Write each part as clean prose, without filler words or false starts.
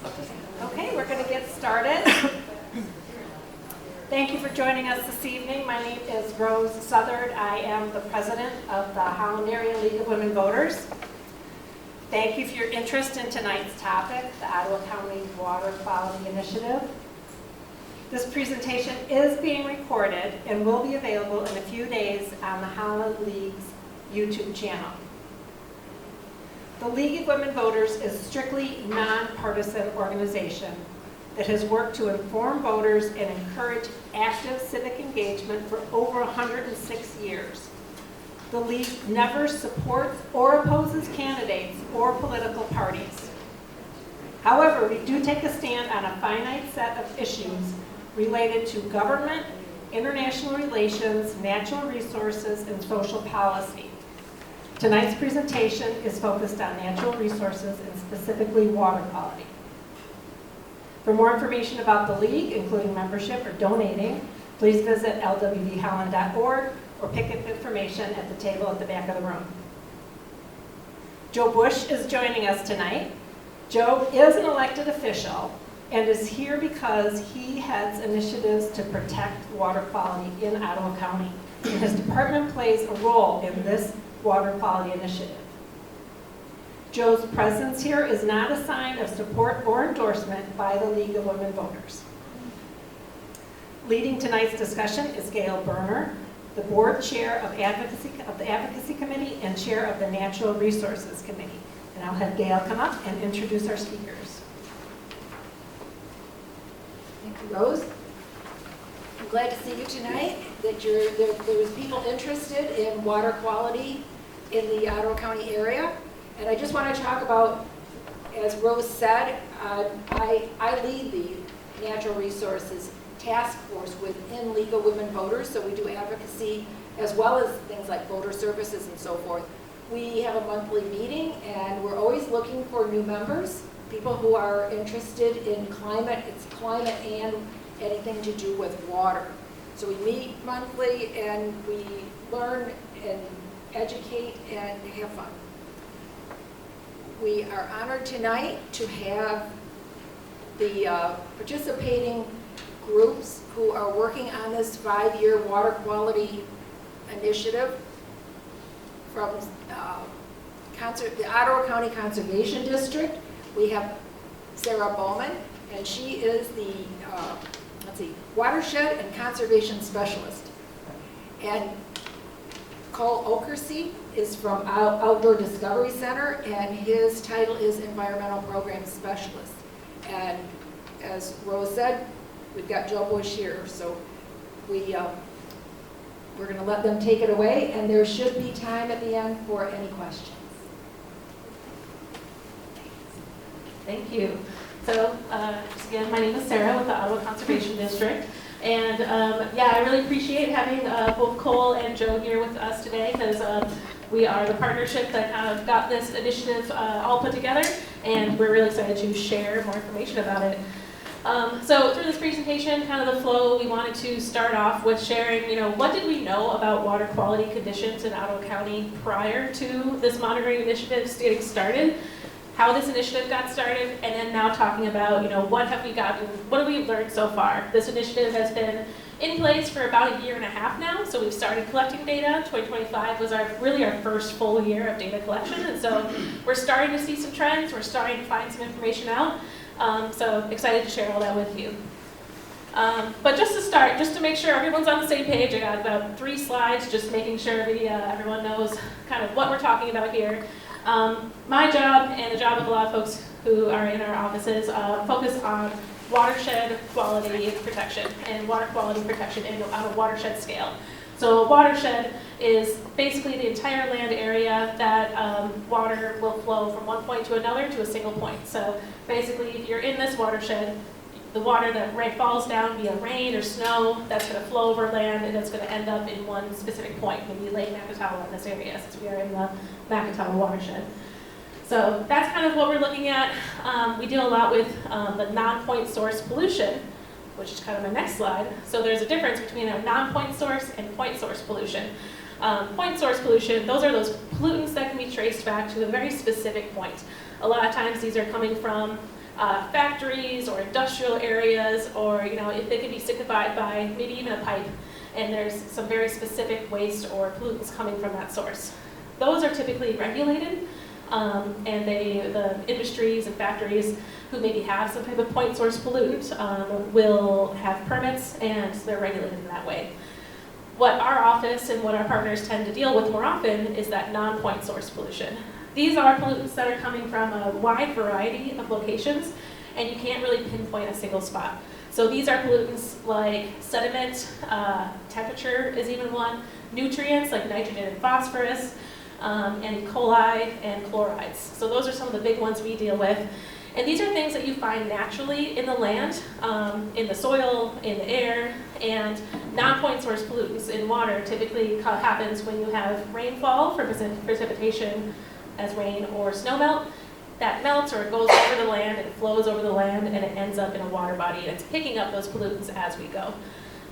Okay, we're going to get started. Thank you for joining us this evening. My name is Rose Southard. I am the president of the Holland Area League of Women Voters. Thank you for your interest in tonight's topic, the Ottawa County Water Quality Initiative. This presentation is being recorded and will be available in a few days on the Holland League's YouTube channel. The League of Women Voters is a strictly nonpartisan organization that has worked to inform voters and encourage active civic engagement for over 106 years. The League never supports or opposes candidates or political parties. However, we do take a stand on a finite set of issues related to government, international relations, natural resources, and social policy. Tonight's presentation is focused on natural resources and specifically water quality. For more information about the League, including membership or donating, please visit lwvholland.org or pick up information at the table at the back of the room. Joe Bush is joining us tonight. Joe is an elected official and is here because he heads initiatives to protect water quality in Ottawa County. And his department plays a role in this water quality initiative. Joe's presence here is not a sign of support or endorsement by the League of Women Voters. Leading tonight's discussion is Gail Berner, the board chair of the Advocacy Committee and chair of the Natural Resources Committee. And I'll have Gail come up and introduce our speakers. Thank you, Rose. I'm glad to see you tonight, that there was people interested in water quality in the Ottawa County area. And I just want to talk about, as Rose said, I lead the Natural Resources Task Force within League of Women Voters, so we do advocacy as well as things like voter services and so forth. We have a monthly meeting and we're always looking for new members, people who are interested in climate. It's climate and anything to do with water. So we meet monthly and we learn and educate and have fun. We are honored tonight to have the participating groups who are working on this 5-year water quality initiative from the Ottawa County Conservation District. We have Sarah Bowman, and she is the Watershed and Conservation Specialist. And Cole Ockerse is from Outdoor Discovery Center, and his title is Environmental Program Specialist. And as Rose said, we've got Joe Bush here, so we're going to let them take it away, and there should be time at the end for any questions. Thank you. So, again, my name is Sarah with the Ottawa Conservation District. And yeah, I really appreciate having both Cole and Joe here with us today, because we are the partnership that kind of got this initiative all put together, and we're really excited to share more information about it. So through this presentation, kind of the flow, we wanted to start off with sharing, what did we know about water quality conditions in Ottawa County prior to this monitoring initiative getting started, how this initiative got started, and then now talking about, what have we learned so far. This initiative has been in place for about 1.5 years now, so we've started collecting data. 2025 was really our first full year of data collection, and so we're starting to see some trends, we're starting to find some information out, so excited to share all that with you. But just to start, just to make sure everyone's on the same page, I got about 3 slides, just making sure everyone knows kind of what we're talking about here. My job and the job of a lot of folks who are in our offices focus on watershed quality protection and water quality protection on a watershed scale. So a watershed is basically the entire land area that water will flow from one point to another to a single point. So basically, if you're in this watershed, the water that falls down via rain or snow, that's going to flow over land and it's going to end up in one specific point, maybe Lake Macatawa in this area, since we are in the Macatawa watershed. So that's kind of what we're looking at. We deal a lot with the non-point source pollution, which is kind of my next slide. So there's a difference between a non-point source and point source pollution. Point source pollution, those are those pollutants that can be traced back to a very specific point. A lot of times these are coming from factories or industrial areas, or if they can be signified by maybe even a pipe, and there's some very specific waste or pollutants coming from that source. Those are typically regulated, and the industries and factories who maybe have some type of point source pollutant will have permits, and they're regulated in that way. What our office and what our partners tend to deal with more often is that non-point source pollution. These are pollutants that are coming from a wide variety of locations, and you can't really pinpoint a single spot. So these are pollutants like sediment, temperature is even one, nutrients like nitrogen and phosphorus, and E. coli and chlorides. So those are some of the big ones we deal with. And these are things that you find naturally in the land, in the soil, in the air, and non-point source pollutants in water typically happens when you have rainfall for precipitation as rain or snowmelt. That melts or it goes over the land, it flows over the land, and it ends up in a water body, and it's picking up those pollutants as we go.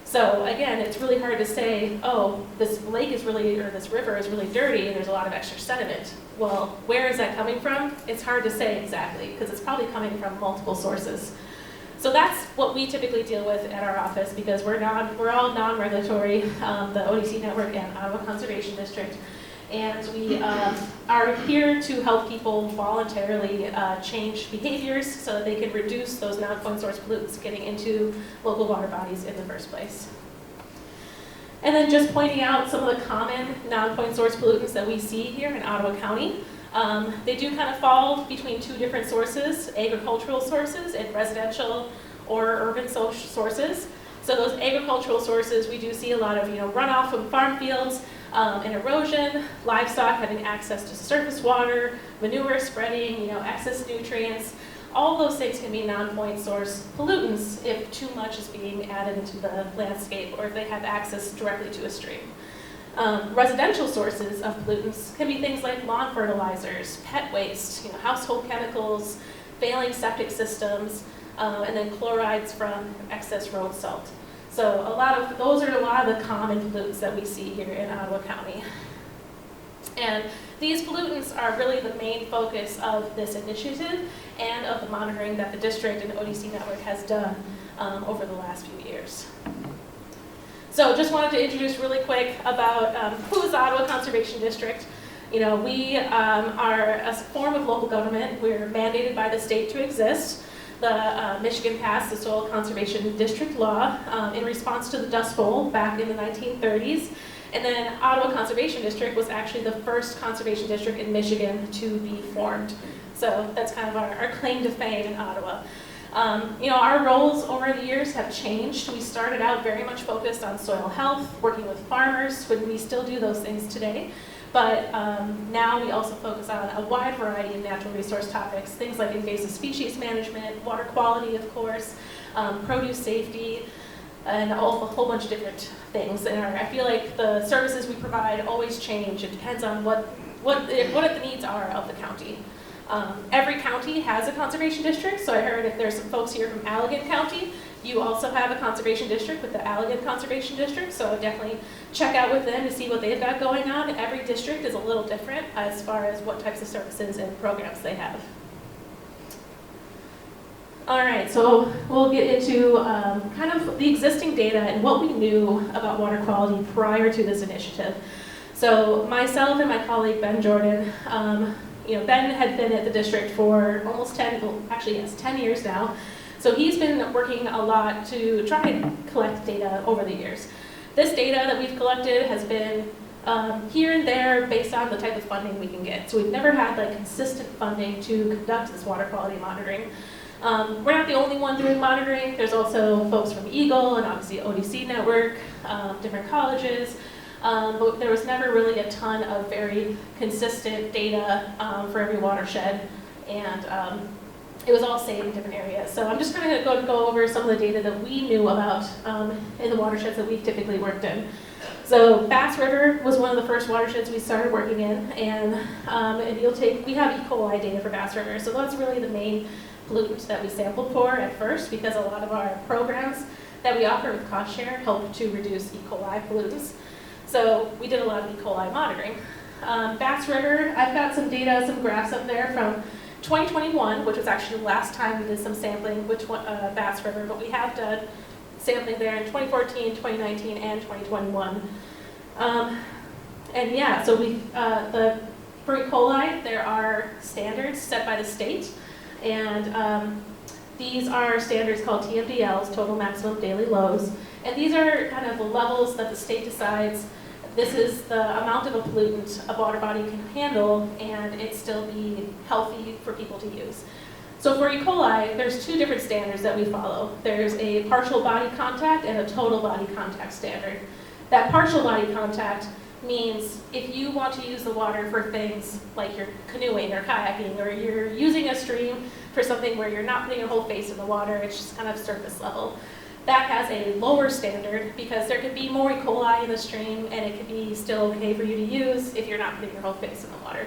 So again, it's really hard to say, oh, this lake is really, or this river is really dirty and there's a lot of extra sediment. Well, where is that coming from? It's hard to say exactly, because it's probably coming from multiple sources. So that's what we typically deal with at our office, because we're all non-regulatory, the ODC network and Ottawa Conservation District. And we are here to help people voluntarily change behaviors so that they can reduce those non-point source pollutants getting into local water bodies in the first place. And then just pointing out some of the common non-point source pollutants that we see here in Ottawa County. They do kind of fall between two different sources, agricultural sources and residential or urban sources. So those agricultural sources, we do see a lot of runoff from farm fields, and erosion, livestock having access to surface water, manure spreading, excess nutrients. All those things can be non-point source pollutants if too much is being added into the landscape or if they have access directly to a stream. Residential sources of pollutants can be things like lawn fertilizers, pet waste, household chemicals, failing septic systems, and then chlorides from excess road salt. So those are a lot of the common pollutants that we see here in Ottawa County. And these pollutants are really the main focus of this initiative and of the monitoring that the district and ODC network has done over the last few years. So just wanted to introduce really quick about who is the Ottawa Conservation District. We are a form of local government. We're mandated by the state to exist. Michigan passed the Soil Conservation District law in response to the Dust Bowl back in the 1930s. And then Ottawa Conservation District was actually the first conservation district in Michigan to be formed. So that's kind of our claim to fame in Ottawa. Our roles over the years have changed. We started out very much focused on soil health, working with farmers, when we still do those things today. But now we also focus on a wide variety of natural resource topics, things like invasive species management, water quality, of course, produce safety, and a whole bunch of different things. And I feel like the services we provide always change. It depends on what the needs are of the county. Every county has a conservation district, so I heard if there's some folks here from Allegan County, you also have a conservation district with the Allegan Conservation District, so definitely check out with them to see what they've got going on. Every district is a little different as far as what types of services and programs they have. All right, so we'll get into kind of the existing data and what we knew about water quality prior to this initiative. So myself and my colleague Ben Jordan, Ben had been at the district for almost 10 years now. So he's been working a lot to try and collect data over the years. This data that we've collected has been here and there based on the type of funding we can get. So we've never had consistent funding to conduct this water quality monitoring. We're not the only one doing monitoring. There's also folks from Eagle and obviously ODC network, different colleges. But there was never really a ton of very consistent data for every watershed, and it was all saved in different areas. So I'm just kind of going to go over some of the data that we knew about in the watersheds that we typically worked in. So Bass River was one of the first watersheds we started working in, and we have E. coli data for Bass River, so that's really the main pollutant that we sampled for at first, because a lot of our programs that we offer with cost share help to reduce E. coli pollutants. So we did a lot of E. coli monitoring. Bass River, I've got some data, some graphs up there from 2021, which was actually the last time we did some sampling, Bass River, but we have done sampling there in 2014, 2019, and 2021. And yeah, so for E. coli, there are standards set by the state, and these are standards called TMDLs, total maximum daily lows, and these are kind of the levels that the state decides. This is the amount of a pollutant a water body can handle, and it still be healthy for people to use. So for E. coli, there's two different standards that we follow. There's a partial body contact and a total body contact standard. That partial body contact means if you want to use the water for things like you're canoeing or kayaking, or you're using a stream for something where you're not putting your whole face in the water, it's just kind of surface level. That has a lower standard because there could be more E. coli in the stream, and it could be still okay for you to use if you're not putting your whole face in the water.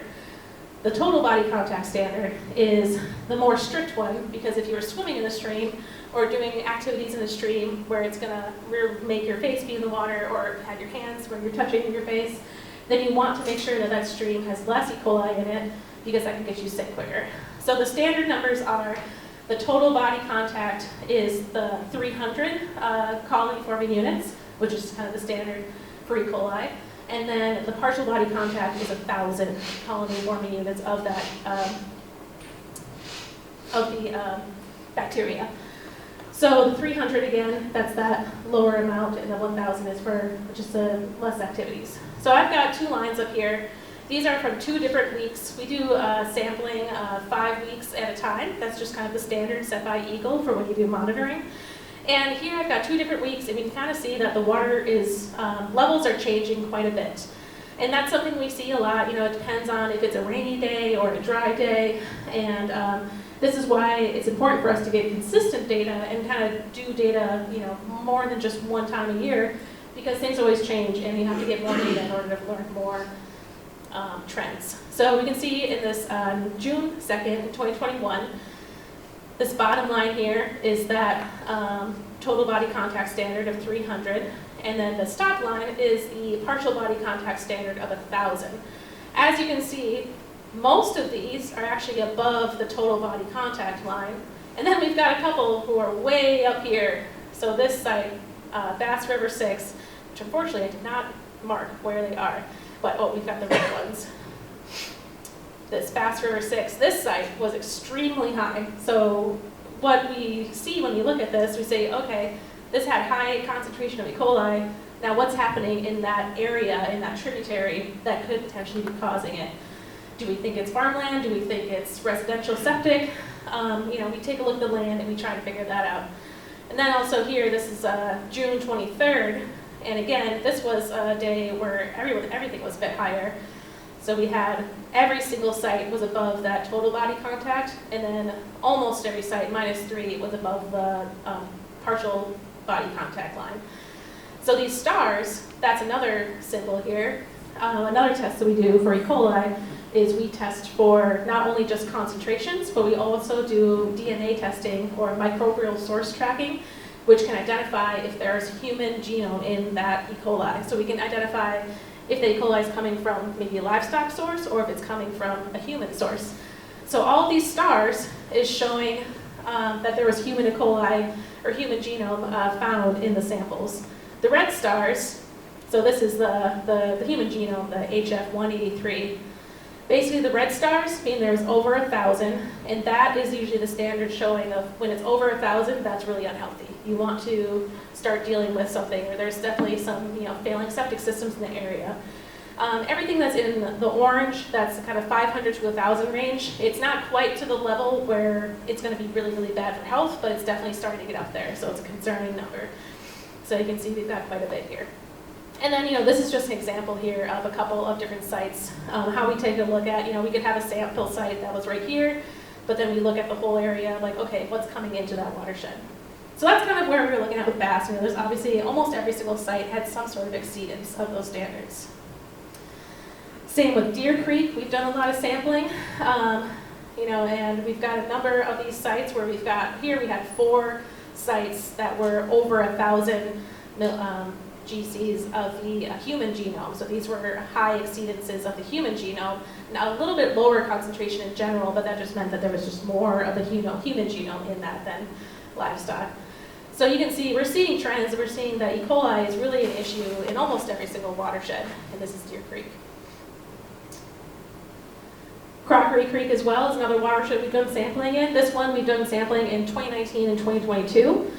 The total body contact standard is the more strict one, because if you were swimming in the stream or doing activities in the stream where it's going to make your face be in the water, or have your hands where you're touching your face, then you want to make sure that that stream has less E. coli in it, because that can get you sick quicker. So the standard numbers are: the total body contact is the 300 colony forming units, which is kind of the standard for E. coli. And then the partial body contact is 1,000 colony forming units of that bacteria. So the 300 again, that's that lower amount, and the 1,000 is for just less activities. So I've got two lines up here. These are from 2 different weeks. We do sampling 5 weeks at a time. That's just kind of the standard set by EGLE for when you do monitoring. And here I've got 2 different weeks, and you can kind of see that the water is, levels are changing quite a bit. And that's something we see a lot. It depends on if it's a rainy day or a dry day. And this is why it's important for us to get consistent data and kind of do data, more than just one time a year, because things always change, and you have to get more data in order to learn more trends. So we can see in this June 2nd, 2021, this bottom line here is that total body contact standard of 300, and then the stop line is the partial body contact standard of 1,000. As you can see, most of these are actually above the total body contact line, and then we've got a couple who are way up here. So this site, Bass River 6, which unfortunately I did not mark where they are, but we've got the red ones. This Bass River 6, this site was extremely high. So what we see when we look at this, we say, okay, this had high concentration of E. coli. Now what's happening in that area, in that tributary, that could potentially be causing it? Do we think it's farmland? Do we think it's residential septic? We take a look at the land and we try to figure that out. And then also here, this is June 23rd. And again, this was a day where everything was a bit higher. So we had every single site was above that total body contact, and then almost every site, -3, was above the partial body contact line. So these stars, that's another symbol here. Another test that we do for E. coli is we test for not only just concentrations, but we also do DNA testing or microbial source tracking, which can identify if there's human genome in that E. coli. So we can identify if the E. coli is coming from maybe a livestock source or if it's coming from a human source. So all of these stars is showing that there was human E. coli or human genome found in the samples. The red stars, so this is the human genome, the HF183. Basically the red stars mean there's over 1,000, and that is usually the standard showing of when it's over 1,000, that's really unhealthy. You want to start dealing with something, or there's definitely some failing septic systems in the area. Everything that's in the orange, that's kind of 500 to 1,000 range, it's not quite to the level where it's going to be really, really bad for health, but it's definitely starting to get up there, so it's a concerning number. So you can see we've got quite a bit here. And then, this is just an example here of a couple of different sites. How we take a look at, we could have a sample site that was right here, but then we look at the whole area, like, okay, what's coming into that watershed? So that's kind of where we were looking at with bass. There's obviously almost every single site had some sort of exceedance of those standards. Same with Deer Creek, we've done a lot of sampling, and we've got a number of these sites where we had 4 sites that were over 1,000 GCs of the human genome. So these were high exceedances of the human genome. Now a little bit lower concentration in general, but that just meant that there was just more of the human genome in that than livestock. So you can see, we're seeing trends. We're seeing that E. coli is really an issue in almost every single watershed, and this is Deer Creek. Crockery Creek as well is another watershed we've done sampling in. This one we've done sampling in 2019 and 2022.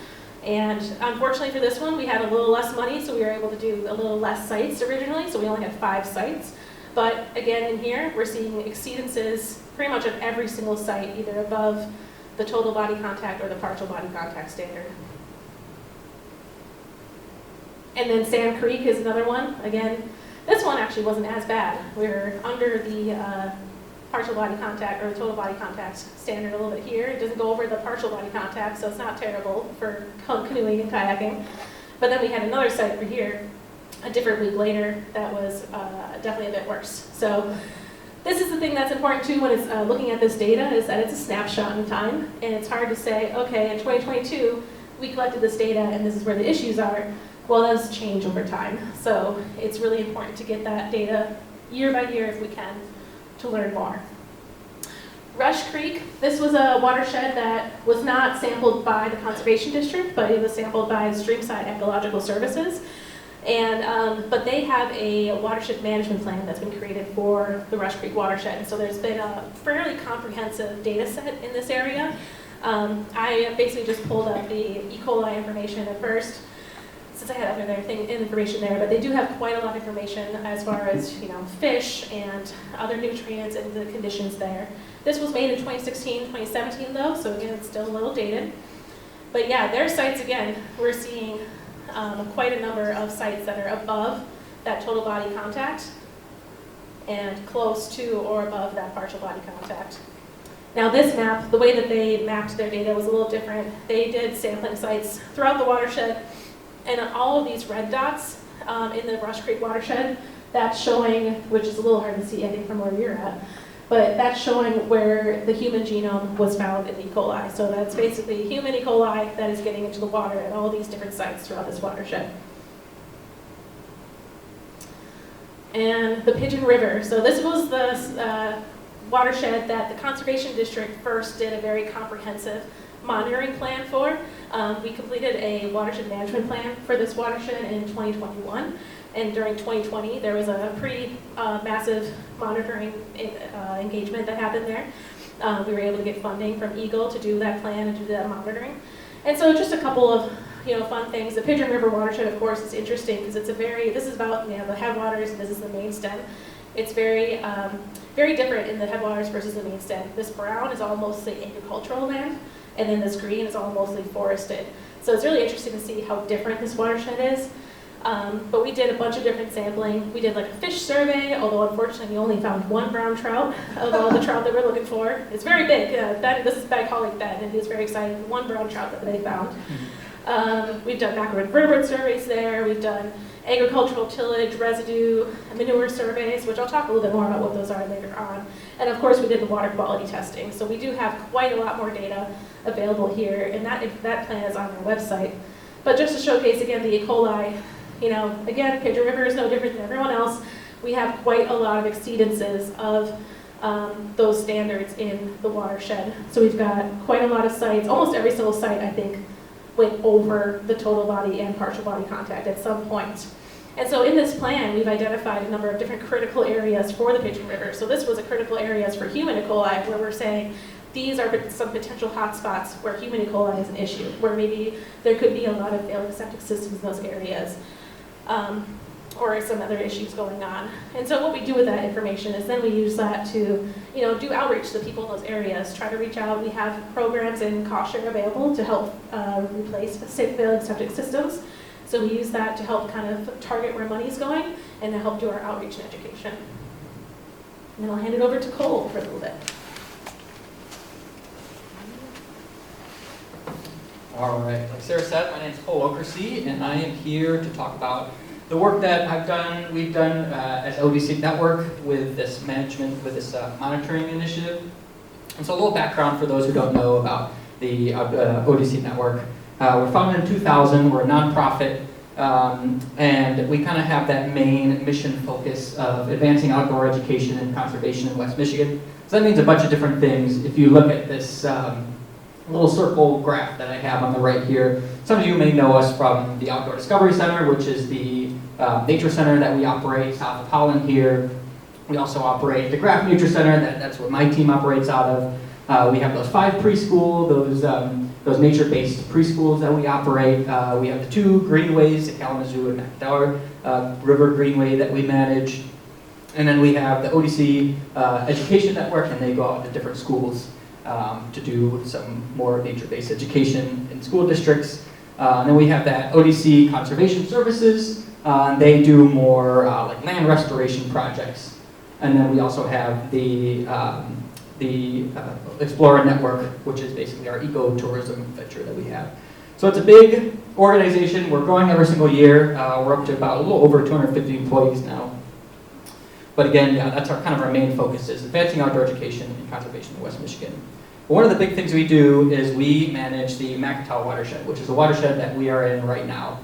And unfortunately for this one, we had a little less money, so we were able to do a little less sites originally, so we only had 5 sites. But again, in here, we're seeing exceedances pretty much at every single site, either above the total body contact or the partial body contact standard. And then Sand Creek is another one. Again, this one actually wasn't as bad. We were under the partial body contact or the total body contact standard a little bit here. It doesn't go over the partial body contact, so it's not terrible for canoeing and kayaking. But then we had another site for here, a different week later, that was definitely a bit worse. So this is the thing that's important too when it's looking at this data, is that it's a snapshot in time, and it's hard to say, okay, in 2022, we collected this data and this is where the issues are. Well, those change over time. So it's really important to get that data year by year if we can, to learn more. Rush Creek, this was a watershed that was not sampled by the Conservation District, but it was sampled by Streamside Ecological Services. And, but they have a watershed management plan that's been created for the Rush Creek watershed. And so there's been a fairly comprehensive data set in this area. I basically just pulled up the E. coli information at first, since I had other information there, but they do have quite a lot of information as far as, you know, fish and other nutrients and the conditions there. This was made in 2016, 2017 though, so again, it's still a little dated. But yeah, their sites, again, we're seeing quite a number of sites that are above that total body contact and close to or above that partial body contact. Now this map, the way that they mapped their data was a little different. They did sampling sites throughout the watershed, and all of these red dots in the Rush Creek watershed, that's showing, which is a little hard to see, I think, from where you're at, but that's showing where the human genome was found in E. coli. So that's basically human E. coli that is getting into the water at all these different sites throughout this watershed. And the Pigeon River. So this was the watershed that the Conservation District first did a very comprehensive monitoring plan for. We completed a watershed management plan for this watershed in 2021, and during 2020 there was a pretty massive monitoring engagement that happened there. We were able to get funding from Eagle to do that plan and to do that monitoring. And so just a couple of fun things. The Pigeon River watershed, of course, is interesting because it's this is about the headwaters, and this is the main stem. It's very very different in the headwaters versus the main stem. This brown is all mostly agricultural land, and then this green is all mostly forested. So it's really interesting to see how different this watershed is. But we did a bunch of different sampling. We did like a fish survey, although unfortunately we only found 1 brown trout of all the trout that we're looking for. It's very big. This is my colleague Ben, and he was very excited. 1 brown trout that they found. We've done macroinvertebrate surveys there. We've done agricultural tillage, residue, manure surveys, which I'll talk a little bit more about what those are later on. And of course we did the water quality testing. So we do have quite a lot more data available here, and that plan is on our website. But just to showcase again the E. coli, again, Pigeon River is no different than everyone else. We have quite a lot of exceedances of those standards in the watershed. So we've got quite a lot of sites, almost every single site I think went over the total body and partial body contact at some point. And so in this plan, we've identified a number of different critical areas for the Pigeon River. So this was a critical areas for human E. coli, where we're saying these are some potential hotspots where human E. coli is an issue, where maybe there could be a lot of failing septic systems in those areas, or some other issues going on. And so what we do with that information is then we use that to do outreach to people in those areas, try to reach out. We have programs in cost share available to help replace failing septic systems. So we use that to help kind of target where money's going and to help do our outreach and education. And then I'll hand it over to Cole for a little bit. All right, like Sarah said, my name is Cole Ockerse, and I am here to talk about the work that we've done as ODC Network with this monitoring initiative. And so a little background for those who don't know about the ODC Network. We're founded in 2000. We're a nonprofit And we kind of have that main mission focus of advancing outdoor education and conservation in West Michigan. So that means a bunch of different things. If you look at this little circle graph that I have on the right here, some of you may know us from the Outdoor Discovery Center, which is the nature center that we operate south of Holland here. We also operate the Graph Nature Center, that's what my team operates out of. We have those 5 preschool, those nature-based preschools that we operate. We have the 2 greenways, the Kalamazoo and McDowell River Greenway that we manage. And then we have the ODC Education Network, and they go out to different schools to do some more nature-based education in school districts. And then we have that ODC Conservation Services, and they do more like land restoration projects. And then we also have the Explorer Network, which is basically our ecotourism venture that we have. So it's a big organization. We're growing every single year. We're up to about a little over 250 employees now. But again, yeah, that's kind of our main focus is advancing outdoor education and conservation in West Michigan. But one of the big things we do is we manage the Macatawa Watershed, which is a watershed that we are in right now.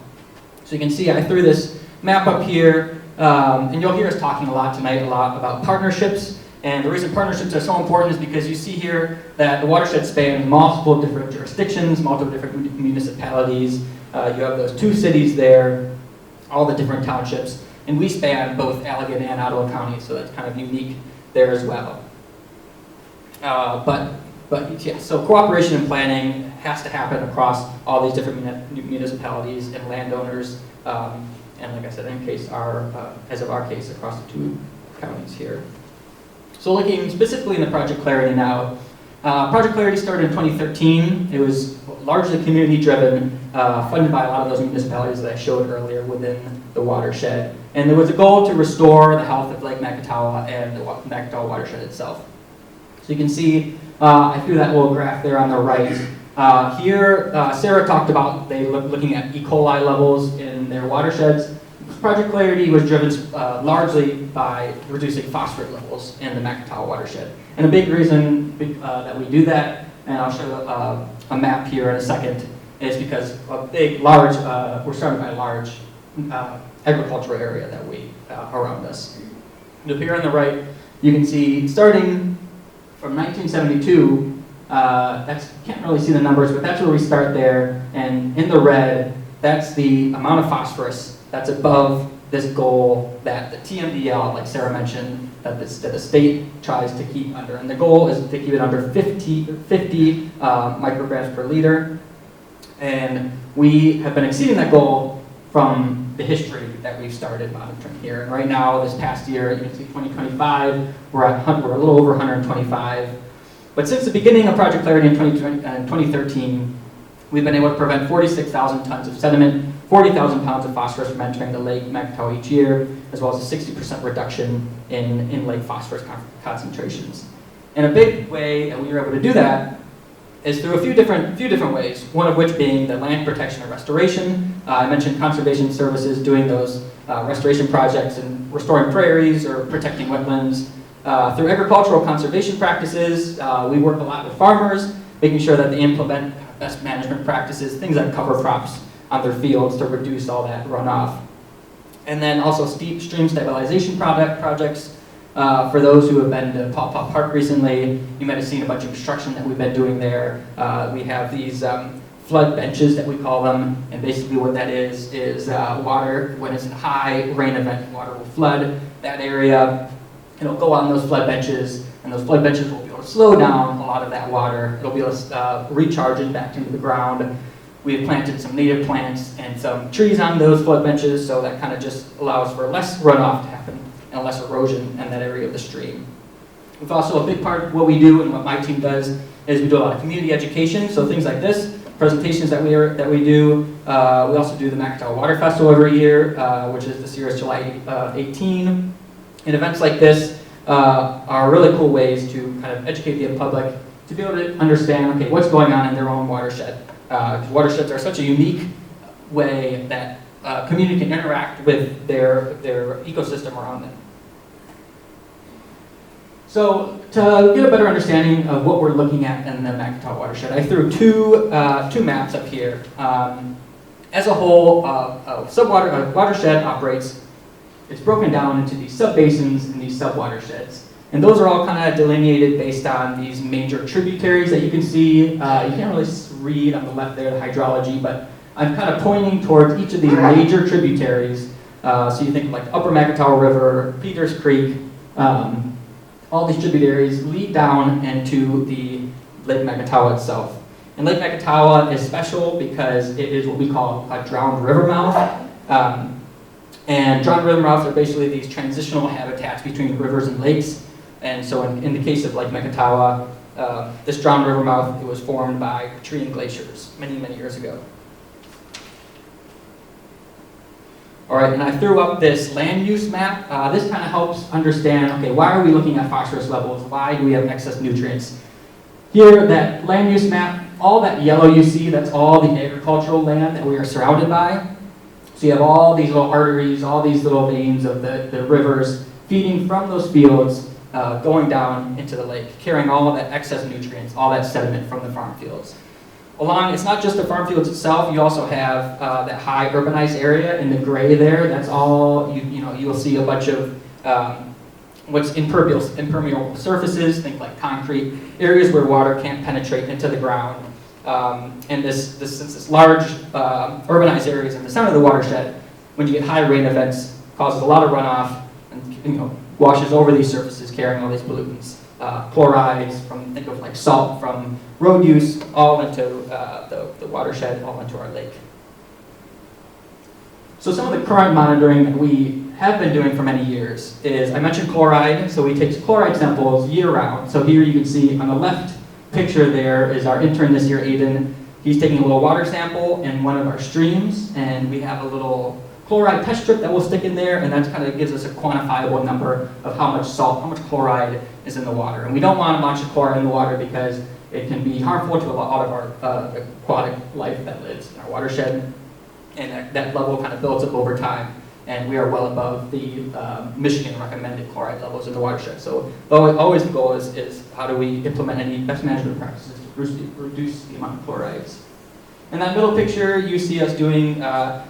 So you can see I threw this map up here, and you'll hear us talking a lot tonight about partnerships. And the reason partnerships are so important is because you see here that the watershed spans multiple different jurisdictions, multiple different municipalities. You have those 2 cities there, all the different townships. And we span both Allegan and Ottawa County, so that's kind of unique there as well. But yeah, so cooperation and planning has to happen across all these different municipalities and landowners. And like I said, as of our case, across the 2 counties here. So looking specifically into Project Clarity now, Project Clarity started in 2013. It was largely community-driven, funded by a lot of those municipalities that I showed earlier within the watershed. And there was a goal to restore the health of Lake Macatawa and the Macatawa watershed itself. So you can see, I threw that little graph there on the right. Here, Sarah talked about looking at E. coli levels in their watersheds. Project Clarity was driven largely by reducing phosphorus levels in the Macatawa watershed. And a big reason that we do that, and I'll show a map here in a second, is because we're surrounded by a large agricultural area that we around us. And up here on the right, you can see starting from 1972, can't really see the numbers, but that's where we start there. And in the red, that's the amount of phosphorus that's above this goal that the TMDL, like Sarah mentioned, that the state tries to keep under. And the goal is to keep it under 50 micrograms per liter. And we have been exceeding that goal from the history that we've started monitoring here. And right now, this past year, you can see 2025, we're a little over 125. But since the beginning of Project Clarity in 2013, we've been able to prevent 46,000 tons of sediment, 40,000 pounds of phosphorus from entering the Lake Macatawa each year, as well as a 60% reduction in lake phosphorus concentrations. And a big way that we were able to do that is through a few different ways, one of which being the land protection and restoration. I mentioned conservation services doing those restoration projects and restoring prairies or protecting wetlands. Through agricultural conservation practices, we work a lot with farmers, making sure that they implement best management practices, things like cover crops on their fields to reduce all that runoff. And then also steep stream stabilization projects. For those who have been to Paw Paw Park recently, you might have seen a bunch of construction that we've been doing there. We have these flood benches that we call them, and basically what that is water, when it's a high rain event, water will flood that area. It'll go on those flood benches, and those flood benches will be able to slow down a lot of that water. It'll be able to recharge it back into the ground. We have planted some native plants and some trees on those flood benches, so that kind of just allows for less runoff to happen and less erosion in that area of the stream. We've also, a big part of what we do and what my team does is we do a lot of community education, so things like this, presentations that we do. We also do the Macatawa Water Festival every year, which is this year is July 18. And events like this are really cool ways to kind of educate the public to be able to understand, okay, what's going on in their own watershed. Watersheds are such a unique way that community can interact with their ecosystem around them. So to get a better understanding of what we're looking at in the Macatawa watershed, I threw two maps up here. as a whole, a watershed operates, it's broken down into these subbasins and these subwatersheds. And those are all kind of delineated based on these major tributaries that you can see. You can't really read on the left there the hydrology, but I'm kind of pointing towards each of these major tributaries. So you think like the Upper Macatawa River, Peters Creek, all these tributaries lead down into the Lake Macatawa itself. And Lake Macatawa is special because it is what we call a drowned river mouth. And drowned river mouths are basically these transitional habitats between rivers and lakes. And so in the case of Lake Macatawa, this drowned river mouth, it was formed by retreating glaciers many, many years ago. All right, and I threw up this land use map. This kind of helps understand, okay, why are we looking at phosphorus levels? Why do we have excess nutrients? Here, that land use map, all that yellow you see, that's all the agricultural land that we are surrounded by. So you have all these little arteries, all these little veins of the rivers feeding from those fields, going down into the lake, carrying all of that excess nutrients, all that sediment from the farm fields. Along, it's not just the farm fields itself, you also have that high urbanized area in the gray there. That's all, you'll see a bunch of what's impermeable surfaces, think like concrete, areas where water can't penetrate into the ground. And this large urbanized areas in the center of the watershed, when you get high rain events, causes a lot of runoff and washes over these surfaces carrying all these pollutants. Chlorides, think of like salt from road use, all into the watershed, all into our lake. So some of the current monitoring that we have been doing for many years is, I mentioned chloride, so we take chloride samples year-round. So here you can see on the left picture there is our intern this year, Aiden. He's taking a little water sample in one of our streams, and we have a little chloride test strip that we'll stick in there, and that kind of gives us a quantifiable number of how much salt, how much chloride is in the water. And we don't want a bunch of chloride in the water because it can be harmful to a lot of our aquatic life that lives in our watershed, and that level kind of builds up over time. And we are well above the Michigan recommended chloride levels in the watershed. So always the goal is how do we implement any best management practices to reduce the amount of chlorides. In that middle picture, you see us doing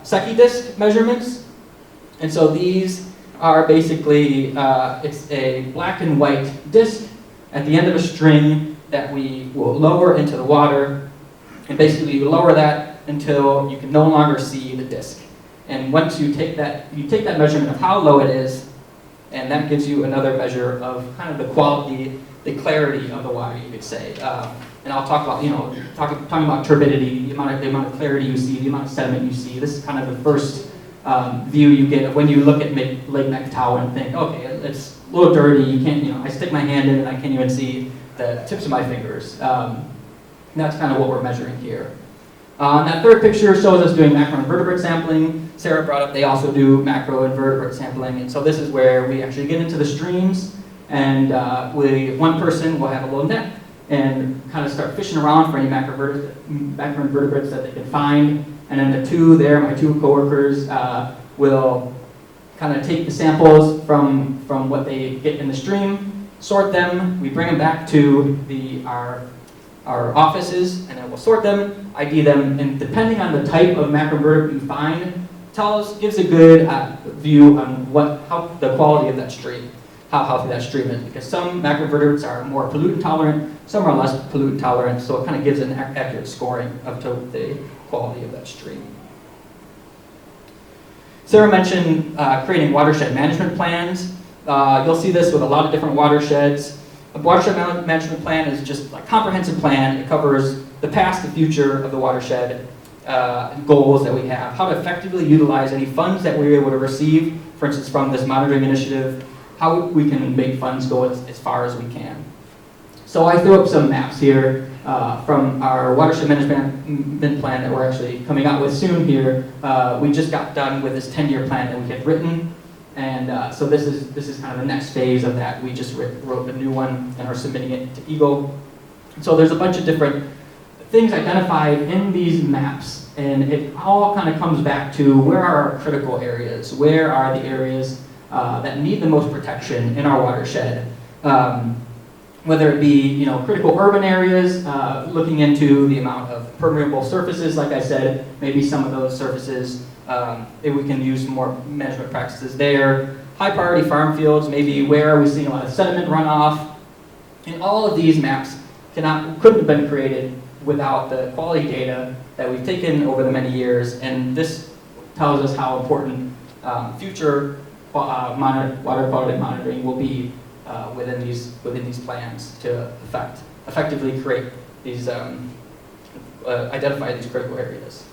Secchi disc measurements. And so these are basically, it's a black and white disc at the end of a string that we will lower into the water. And basically you lower that until you can no longer see the disc. And once you take that measurement of how low it is, and that gives you another measure of kind of the quality, the clarity of the water, you could say. And I'll talk about, talking about turbidity, the amount of clarity you see, the amount of sediment you see. This is kind of the first view you get of when you look at Lake Macatawa and think, okay, it's a little dirty. You can't, I stick my hand in and I can't even see the tips of my fingers. And that's kind of what we're measuring here. That third picture shows us doing macroinvertebrate sampling. Sarah brought up they also do macroinvertebrate sampling, and so this is where we actually get into the streams, and one person will have a little net and kind of start fishing around for any macroinvertebrates that they can find, and then the two there, my two coworkers, will kind of take the samples from what they get in the stream, sort them, we bring them back to our offices, and then we'll sort them, ID them, and depending on the type of macroinvertebrate you find, gives a good view on how the quality of that stream, how healthy that stream is. Because some macroinvertebrates are more pollutant tolerant, some are less pollutant tolerant, so it kind of gives an accurate scoring of the quality of that stream. Sarah mentioned creating watershed management plans. You'll see this with a lot of different watersheds. A watershed management plan is just a comprehensive plan. It covers the past, the future of the watershed, goals that we have, how to effectively utilize any funds that we're able to receive, for instance, from this monitoring initiative, how we can make funds go as far as we can. So I threw up some maps here from our watershed management plan that we're actually coming out with soon here. We just got done with this 10-year plan that we had written. And so this is kind of the next phase of that. We just wrote a new one and are submitting it to Eagle. So there's a bunch of different things identified in these maps, and it all kind of comes back to where are our critical areas, where are the areas that need the most protection in our watershed. whether it be critical urban areas, looking into the amount of permeable surfaces, like I said, maybe some of those surfaces, if we can use more management practices there. High priority farm fields, maybe where are we seeing a lot of sediment runoff. And all of these maps couldn't have been created without the quality data that we've taken over the many years, and this tells us how important future water quality monitoring will be within these plans to effectively create these identify these critical areas.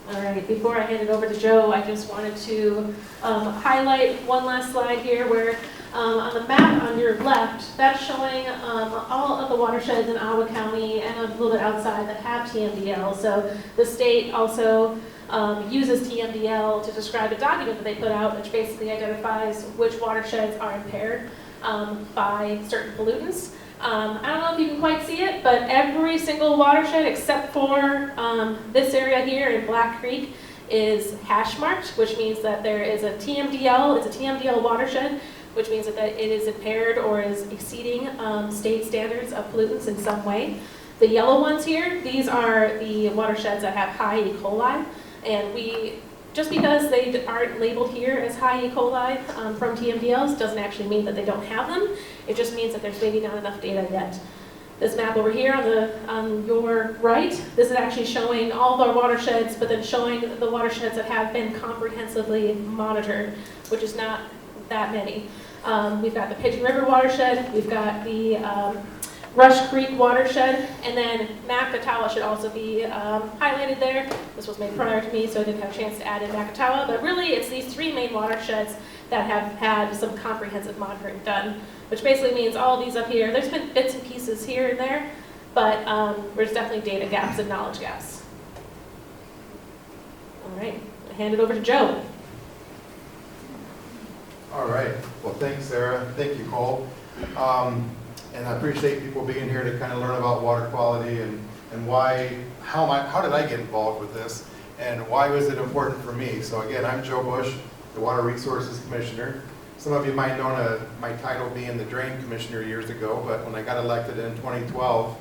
All right, before I hand it over to Joe, I just wanted to highlight one last slide here where on the map on your left, that's showing all of the watersheds in Ottawa County and a little bit outside that have TMDL. So the state also uses TMDL to describe a document that they put out, which basically identifies which watersheds are impaired by certain pollutants. I don't know if you can quite see it, but every single watershed except for this area here in Black Creek is hash marked, which means that there is a TMDL, it's a TMDL watershed, which means that it is impaired or is exceeding state standards of pollutants in some way. The yellow ones here, these are the watersheds that have high E. coli, and just because they aren't labeled here as high E. coli from TMDLs doesn't actually mean that they don't have them. It just means that there's maybe not enough data yet. This map over here on your right, this is actually showing all of our watersheds, but then showing the watersheds that have been comprehensively monitored, which is not that many. We've got the Pigeon River watershed, we've got the Rush Creek watershed, and then Macatawa should also be highlighted there. This was made prior to me, so I didn't have a chance to add in Macatawa, but really it's these three main watersheds that have had some comprehensive monitoring done, which basically means all of these up here, there's been bits and pieces here and there, but there's definitely data gaps and knowledge gaps. All right, I'll hand it over to Joe. All right, well thanks Sarah, thank you Cole. And I appreciate people being here to kind of learn about water quality and how did I get involved with this and why was it important for me. So again, I'm Joe Bush, the Water Resources Commissioner. Some of you might know my title being the Drain Commissioner years ago, but when I got elected in 2012,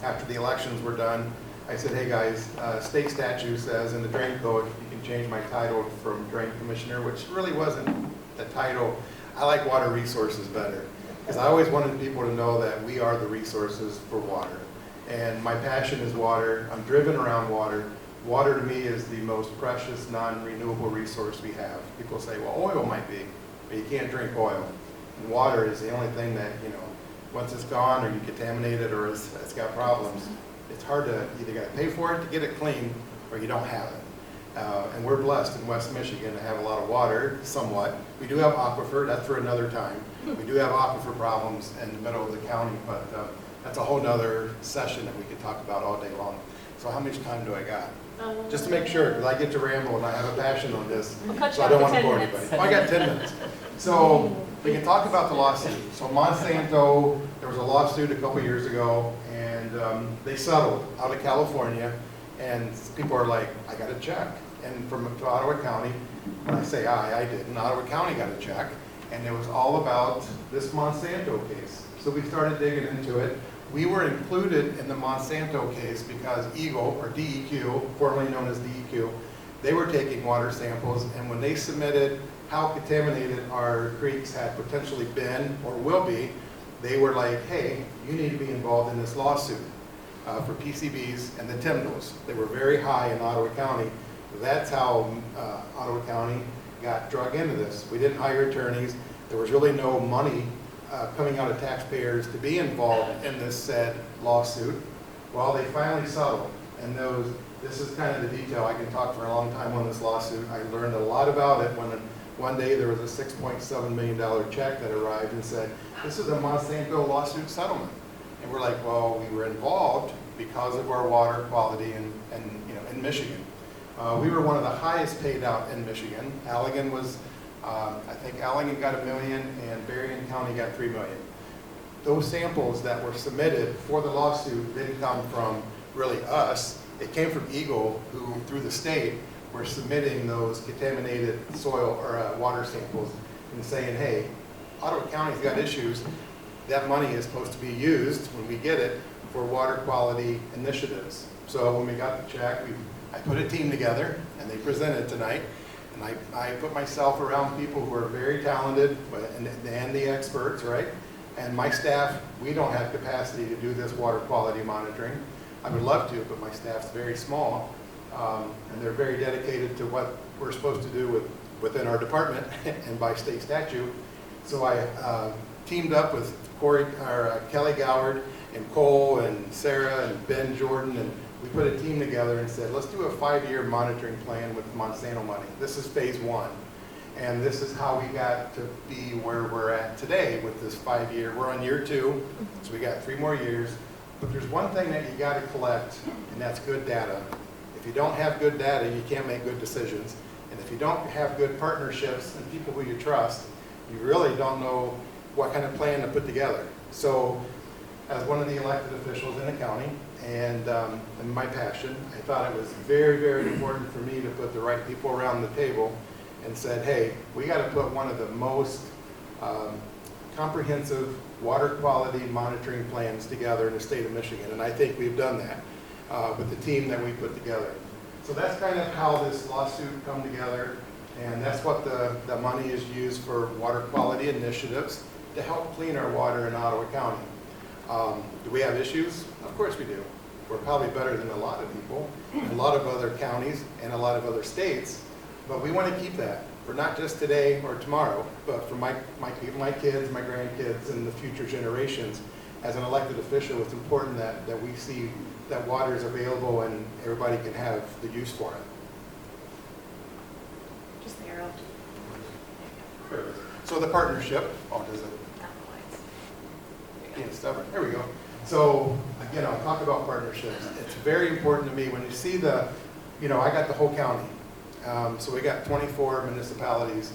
after the elections were done, I said, hey guys, state statute says in the Drain Code you can change my title from Drain Commissioner, which really wasn't the title. I like Water Resources better. Because I always wanted people to know that we are the resources for water. And my passion is water. I'm driven around water. Water to me is the most precious, non-renewable resource we have. People say, well, oil might be, but you can't drink oil. And water is the only thing that, once it's gone or you contaminate it or it's got problems, it's hard to, either got to pay for it to get it clean or you don't have it. And we're blessed in West Michigan to have a lot of water, somewhat. We do have aquifer, that's for another time. We do have aquifer problems in the middle of the county, but that's a whole nother session that we could talk about all day long. So how much time do I got? Just to make sure, because I get to ramble and I have a passion on this, so I don't want to bore anybody. Oh, I got 10 minutes. So we can talk about the lawsuit. So Monsanto, there was a lawsuit a couple years ago, and they settled out of California, and people are like, I got a check. And from Ottawa County, when I say I didn't, Ottawa County got a check, and it was all about this Monsanto case. So we started digging into it. We were included in the Monsanto case because EGLE, or DEQ, formerly known as DEQ, they were taking water samples, and when they submitted how contaminated our creeks had potentially been or will be, they were like, hey, you need to be involved in this lawsuit for PCBs and the TMDLs. They were very high in Ottawa County. That's how Ottawa County got drug into this. We didn't hire attorneys. There was really no money coming out of taxpayers to be involved in this said lawsuit. Well, they finally settled, and this is kind of the detail. I can talk for a long time on this lawsuit. I learned a lot about it when one day there was a $6.7 million check that arrived and said, this is a Monsanto lawsuit settlement. And we're like, well, we were involved because of our water quality in Michigan. We were one of the highest paid out in Michigan. Allegan was, I think Allegan got $1 million and Berrien County got $3 million. Those samples that were submitted for the lawsuit didn't come from really us. It came from EGLE, who through the state we're submitting those contaminated soil or water samples and saying, hey, Ottawa County's got issues. That money is supposed to be used, when we get it, for water quality initiatives. So when we got the check, I put a team together, and they presented tonight. And I put myself around people who are very talented and the experts, right? And my staff, we don't have capacity to do this water quality monitoring. I would love to, but my staff's very small. And they're very dedicated to what we're supposed to do within our department and by state statute. So I teamed up with Kelly Goward and Cole and Sarah and Ben Jordan, and we put a team together and said, let's do a 5-year monitoring plan with Monsanto money. This is phase 1. And this is how we got to be where we're at today with this 5-year. We're on year 2, so we got 3 more years. But there's one thing that you got to collect, and that's good data. If you don't have good data, you can't make good decisions. And if you don't have good partnerships and people who you trust, you really don't know what kind of plan to put together. So as one of the elected officials in the county, and my passion, I thought it was very, very important for me to put the right people around the table and said, hey, we got to put one of the most comprehensive water quality monitoring plans together in the state of Michigan. And I think we've done that with the team that we put together. So that's kind of how this lawsuit come together. And that's what the money is used for, water quality initiatives to help clean our water in Ottawa County. Do we have issues? Of course we do. We're probably better than a lot of people, a lot of other counties, and a lot of other states. But we want to keep that for not just today or tomorrow, but for my kids, my grandkids, and the future generations. As an elected official, it's important that we see that water is available and everybody can have the use for it. Just the arrow. So the partnership, does it? Being stubborn. There we go. So again, I'll talk about partnerships. It's very important to me when you see I got the whole county. So we got 24 municipalities,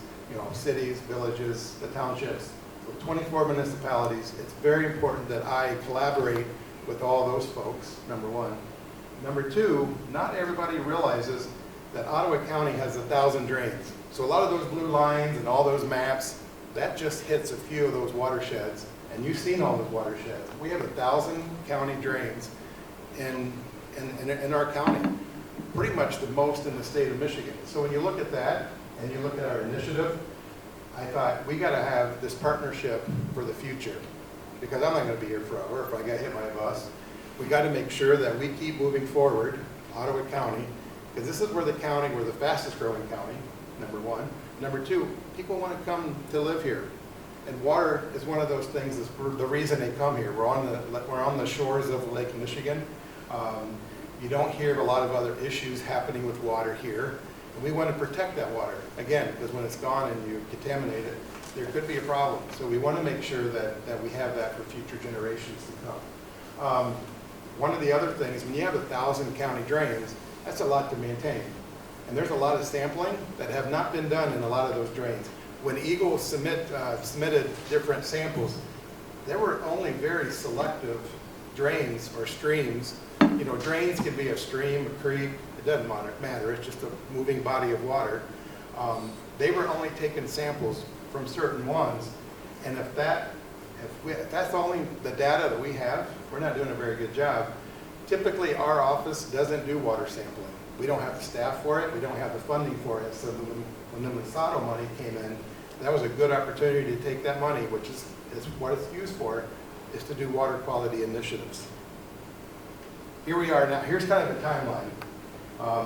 cities, villages, the townships. So 24 municipalities. It's very important that I collaborate with all those folks, number one. Number two, not everybody realizes that Ottawa County has 1,000 drains. So a lot of those blue lines and all those maps, that just hits a few of those watersheds. And you've seen all those watersheds. We have 1,000 county drains in our county, pretty much the most in the state of Michigan. So when you look at that and you look at our initiative, I thought we got to have this partnership for the future, because I'm not going to be here forever if I get hit by a bus. We got to make sure that we keep moving forward, Ottawa County, because this is we're the fastest growing county, number one. Number two, people want to come to live here. And water is one of those things that's the reason they come here. We're on the shores of Lake Michigan. You don't hear a lot of other issues happening with water here. And we want to protect that water. Again, because when it's gone and you contaminate it, there could be a problem. So we want to make sure that we have that for future generations to come. One of the other things, when you have 1,000 county drains, that's a lot to maintain. And there's a lot of sampling that have not been done in a lot of those drains. When Eagle submitted different samples, there were only very selective drains or streams. Drains can be a stream, a creek, it doesn't matter, it's just a moving body of water. They were only taking samples from certain ones, and if that's only the data that we have, we're not doing a very good job. Typically, our office doesn't do water sampling. We don't have the staff for it, we don't have the funding for it, so when the Monsanto money came in, that was a good opportunity to take that money, which is what it's used for, is to do water quality initiatives. Here we are now. Here's kind of a timeline.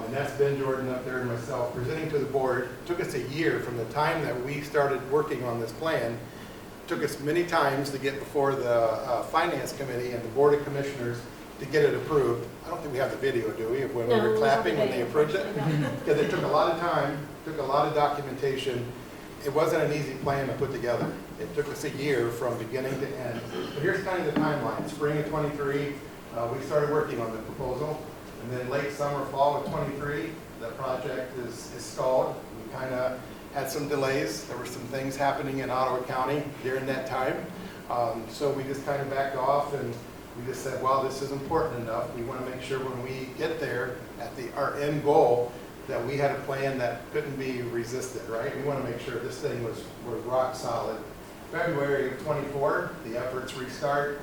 And that's Ben Jordan up there and myself presenting to the board. It took us a year from the time that we started working on this plan. It took us many times to get before the Finance Committee and the Board of Commissioners to get it approved. I don't think we have the video, do we, of when we were clapping when they approved it? Because it took a lot of time, took a lot of documentation. It wasn't an easy plan to put together. It took us a year from beginning to end. But here's kind of the timeline. Spring of 23, we started working on the proposal. And then late summer, fall of 23, the project is stalled. We kind of had some delays. There were some things happening in Ottawa County during that time. So we just kind of backed off and we just said, well, this is important enough. We want to make sure when we get there at our end goal that we had a plan that couldn't be resisted, right? We want to make sure this thing was rock solid. February of '24, the efforts restart,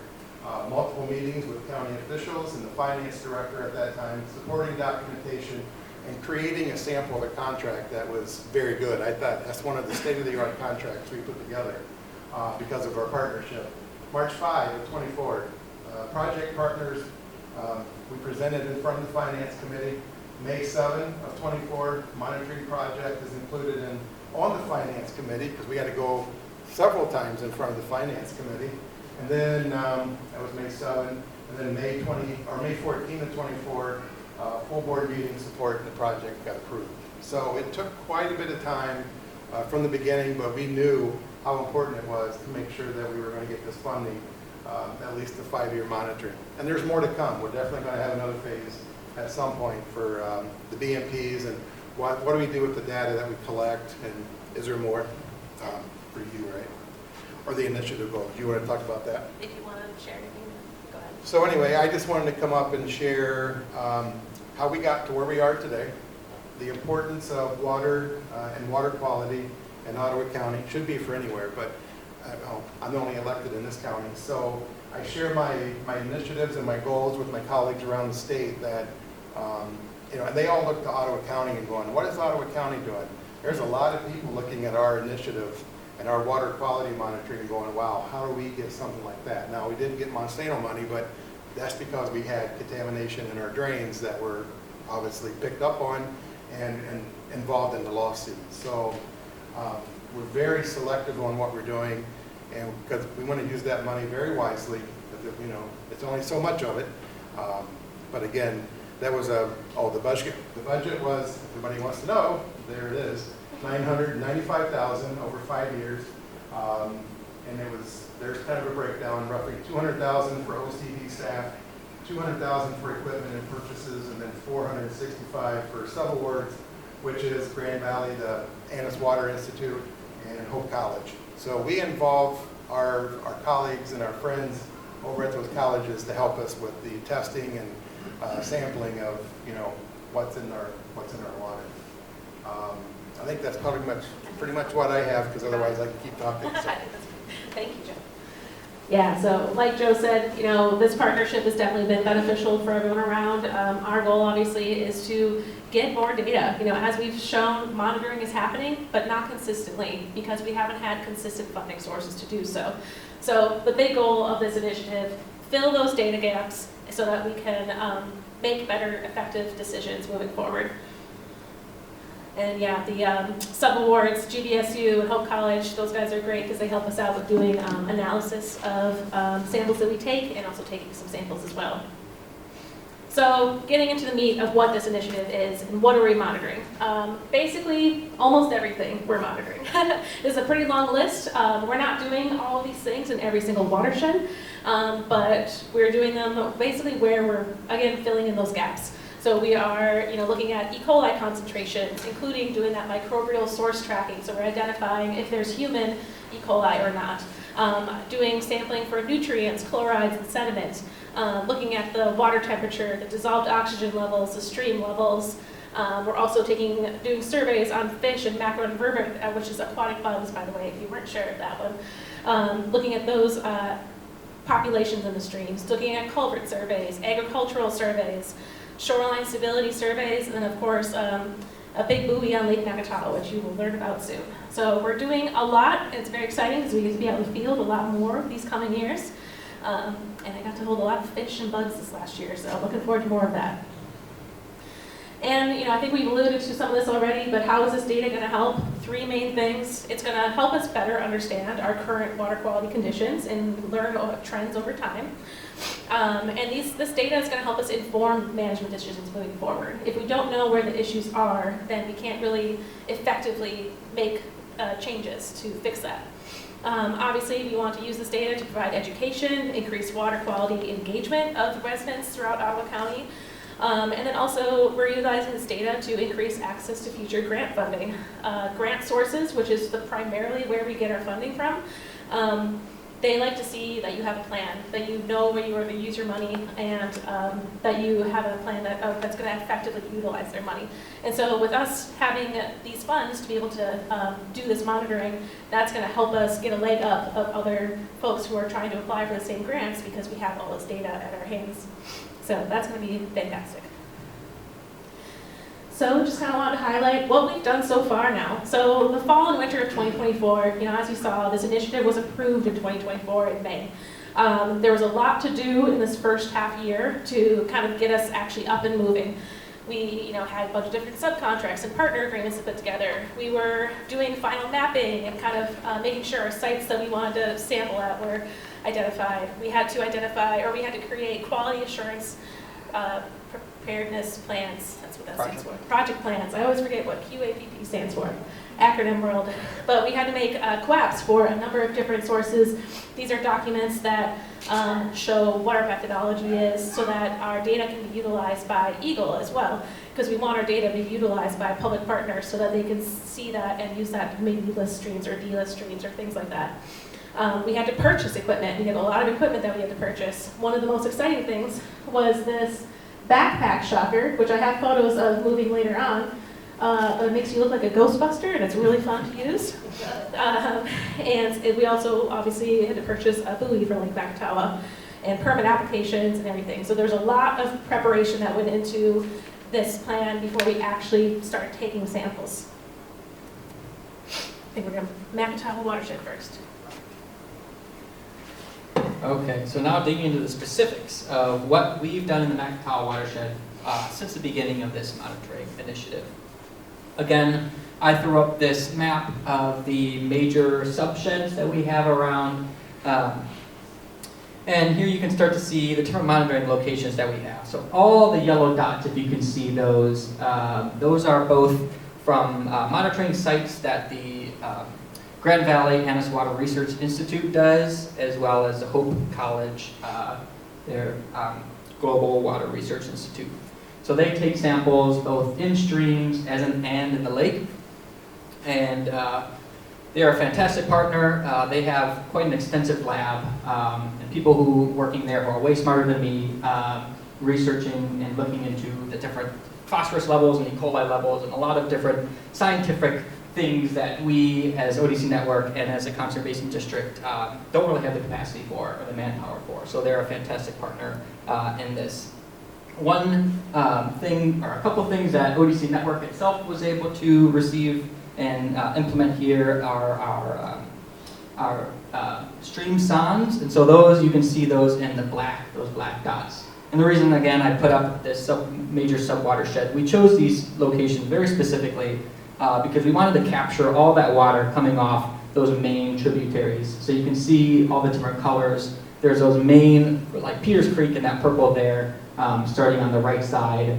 multiple meetings with county officials and the finance director at that time, supporting documentation and creating a sample of a contract that was very good. I thought that's one of the state-of-the-art contracts we put together because of our partnership. March 5 of '24, project partners, we presented in front of the finance committee. May 7 of '24, monitoring project is included on the finance committee because we had to go several times in front of the finance committee. And then that was May 7, and then May 14 of '24, full board meeting support, and the project got approved. So it took quite a bit of time from the beginning, but we knew how important it was to make sure that we were going to get this funding, at least the 5-year monitoring. And there's more to come. We're definitely going to have another phase at some point for the BMPs and what do we do with the data that we collect, and is there more for you, right? Or the initiative goals. Do you want to talk about that? If you want to share anything, go ahead. So anyway, I just wanted to come up and share how we got to where we are today, the importance of water and water quality in Ottawa County. Should be for anywhere, but I'm only elected in this county. So I share my initiatives and my goals with my colleagues around the state that, and they all look to Ottawa County and going, what is Ottawa County doing? There's a lot of people looking at our initiative and our water quality monitoring and going, wow, how do we get something like that? Now, we didn't get Monsanto money, but that's because we had contamination in our drains that were obviously picked up on and involved in the lawsuit. So we're very selective on what we're doing, and because we want to use that money very wisely, because it's only so much of it. But again, that was the budget. The budget was, everybody wants to know, there it is, $995,000 over 5 years, and there's kind of a breakdown, roughly $200,000 for OCD staff, $200,000 for equipment and purchases, and then $465,000 for subawards, which is Grand Valley, the Annis Water Institute, and Hope College. So we involve our colleagues and our friends over at those colleges to help us with the testing and sampling of what's in our water. I think that's pretty much what I have, because otherwise I can keep talking. So. Thank you, Joe. Yeah, so like Joe said, this partnership has definitely been beneficial for everyone around. Our goal obviously is to get more data. As we've shown, monitoring is happening, but not consistently because we haven't had consistent funding sources to do so. So the big goal of this initiative, fill those data gaps so that we can make better, effective decisions moving forward. And yeah, the sub-awards, GVSU and Hope College, those guys are great because they help us out with doing analysis of samples that we take and also taking some samples as well. So getting into the meat of what this initiative is and what are we monitoring. Basically, almost everything we're monitoring. It's a pretty long list. We're not doing all of these things in every single watershed, but we're doing them basically where we're, again, filling in those gaps. So we are, looking at E. coli concentrations, including doing that microbial source tracking. So we're identifying if there's human E. coli or not. Doing sampling for nutrients, chlorides, and sediment. Looking at the water temperature, the dissolved oxygen levels, the stream levels. We're also doing surveys on fish and macroinvertebrate, which is aquatic bugs, by the way, if you weren't sure of that one. Looking at those populations in the streams. Looking at culvert surveys, agricultural surveys, shoreline stability surveys, and then of course a big buoy on Lake Nakatawa, which you will learn about soon. So we're doing a lot. It's very exciting because we get to be out in the field a lot more these coming years. And I got to hold a lot of fish and bugs this last year, so looking forward to more of that. And I think we've alluded to some of this already, but how is this data going to help? 3 main things. It's going to help us better understand our current water quality conditions and learn trends over time. And this data is going to help us inform management decisions moving forward. If we don't know where the issues are, then we can't really effectively make changes to fix that. Obviously, we want to use this data to provide education, increase water quality engagement of residents throughout Ottawa County. And then also, we're utilizing this data to increase access to future grant funding. Grant sources, which is primarily where we get our funding from. they like to see that you have a plan, that you know where you are going to use your money, and that you have a plan that's going to effectively utilize their money. And so with us having these funds to be able to do this monitoring, that's going to help us get a leg up of other folks who are trying to apply for the same grants because we have all this data at our hands. So that's going to be fantastic. So just kind of wanted to highlight what we've done so far now. So the fall and winter of 2024, as you saw, this initiative was approved in 2024 in May. There was a lot to do in this first half year to kind of get us actually up and moving. We had a bunch of different subcontracts and partner agreements to put together. We were doing final mapping and kind of making sure our sites that we wanted to sample at were identified. We had to create quality assurance preparedness plans. That's what that stands for. Project plans. I always forget what QAPP stands for. Acronym world. But we had to make QAPs for a number of different sources. These are documents that show what our methodology is so that our data can be utilized by EGLE as well, because we want our data to be utilized by public partners so that they can see that and use that to maybe list streams or delist streams or things like that. We had to purchase equipment. We had a lot of equipment that we had to purchase. One of the most exciting things was this backpack shocker, which I have photos of moving later on. It makes you look like a Ghostbuster, and it's really fun to use. We also obviously had to purchase a buoy for Lake Macatawa and permit applications and everything. So there's a lot of preparation that went into this plan before we actually started taking samples. I think we're going to Macatawa Watershed first. Okay, so now digging into the specifics of what we've done in the Macatawa Watershed since the beginning of this monitoring initiative. Again, I threw up this map of the major subsheds that we have around, and here you can start to see the different monitoring locations that we have. So all the yellow dots, if you can see those are both from monitoring sites that the Grand Valley Annis Water Research Institute does, as well as the Hope College, their Global Water Research Institute. So they take samples both in streams and in the lake. And they are a fantastic partner. They have quite an extensive lab, and people who are working there who are way smarter than me, researching and looking into the different phosphorus levels and E. coli levels and a lot of different scientific things that we as ODC Network and as a conservation district don't really have the capacity for or the manpower for. So they're a fantastic partner in this. One thing, or a couple things that ODC Network itself was able to receive and implement here are our stream sondes. And so those, you can see those in the those black dots. And the reason, again, I put up this major sub-watershed, we chose these locations very specifically because we wanted to capture all that water coming off those main tributaries. So you can see all the different colors. There's those main, like Peters Creek and that purple there, starting on the right side.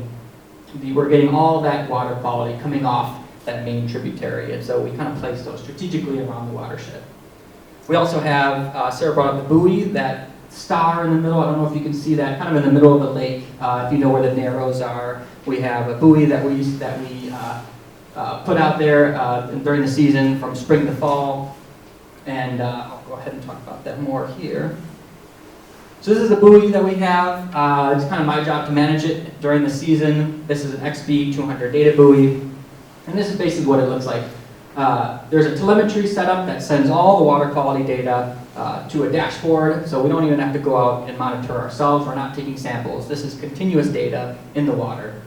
We're getting all that water quality coming off that main tributary, and so we kind of place those strategically around the watershed. We also have, Sarah brought up the buoy, that star in the middle. I don't know if you can see that, kind of in the middle of the lake. If you know where the narrows are, we have a buoy that we put out there during the season from spring to fall, and I'll go ahead and talk about that more here. So this is a buoy that we have. It's kind of my job to manage it during the season. This is an XB 200 data buoy, and this is basically what it looks like. There's a telemetry setup that sends all the water quality data to a dashboard, so we don't even have to go out and monitor ourselves. We're not taking samples. This is continuous data in the water.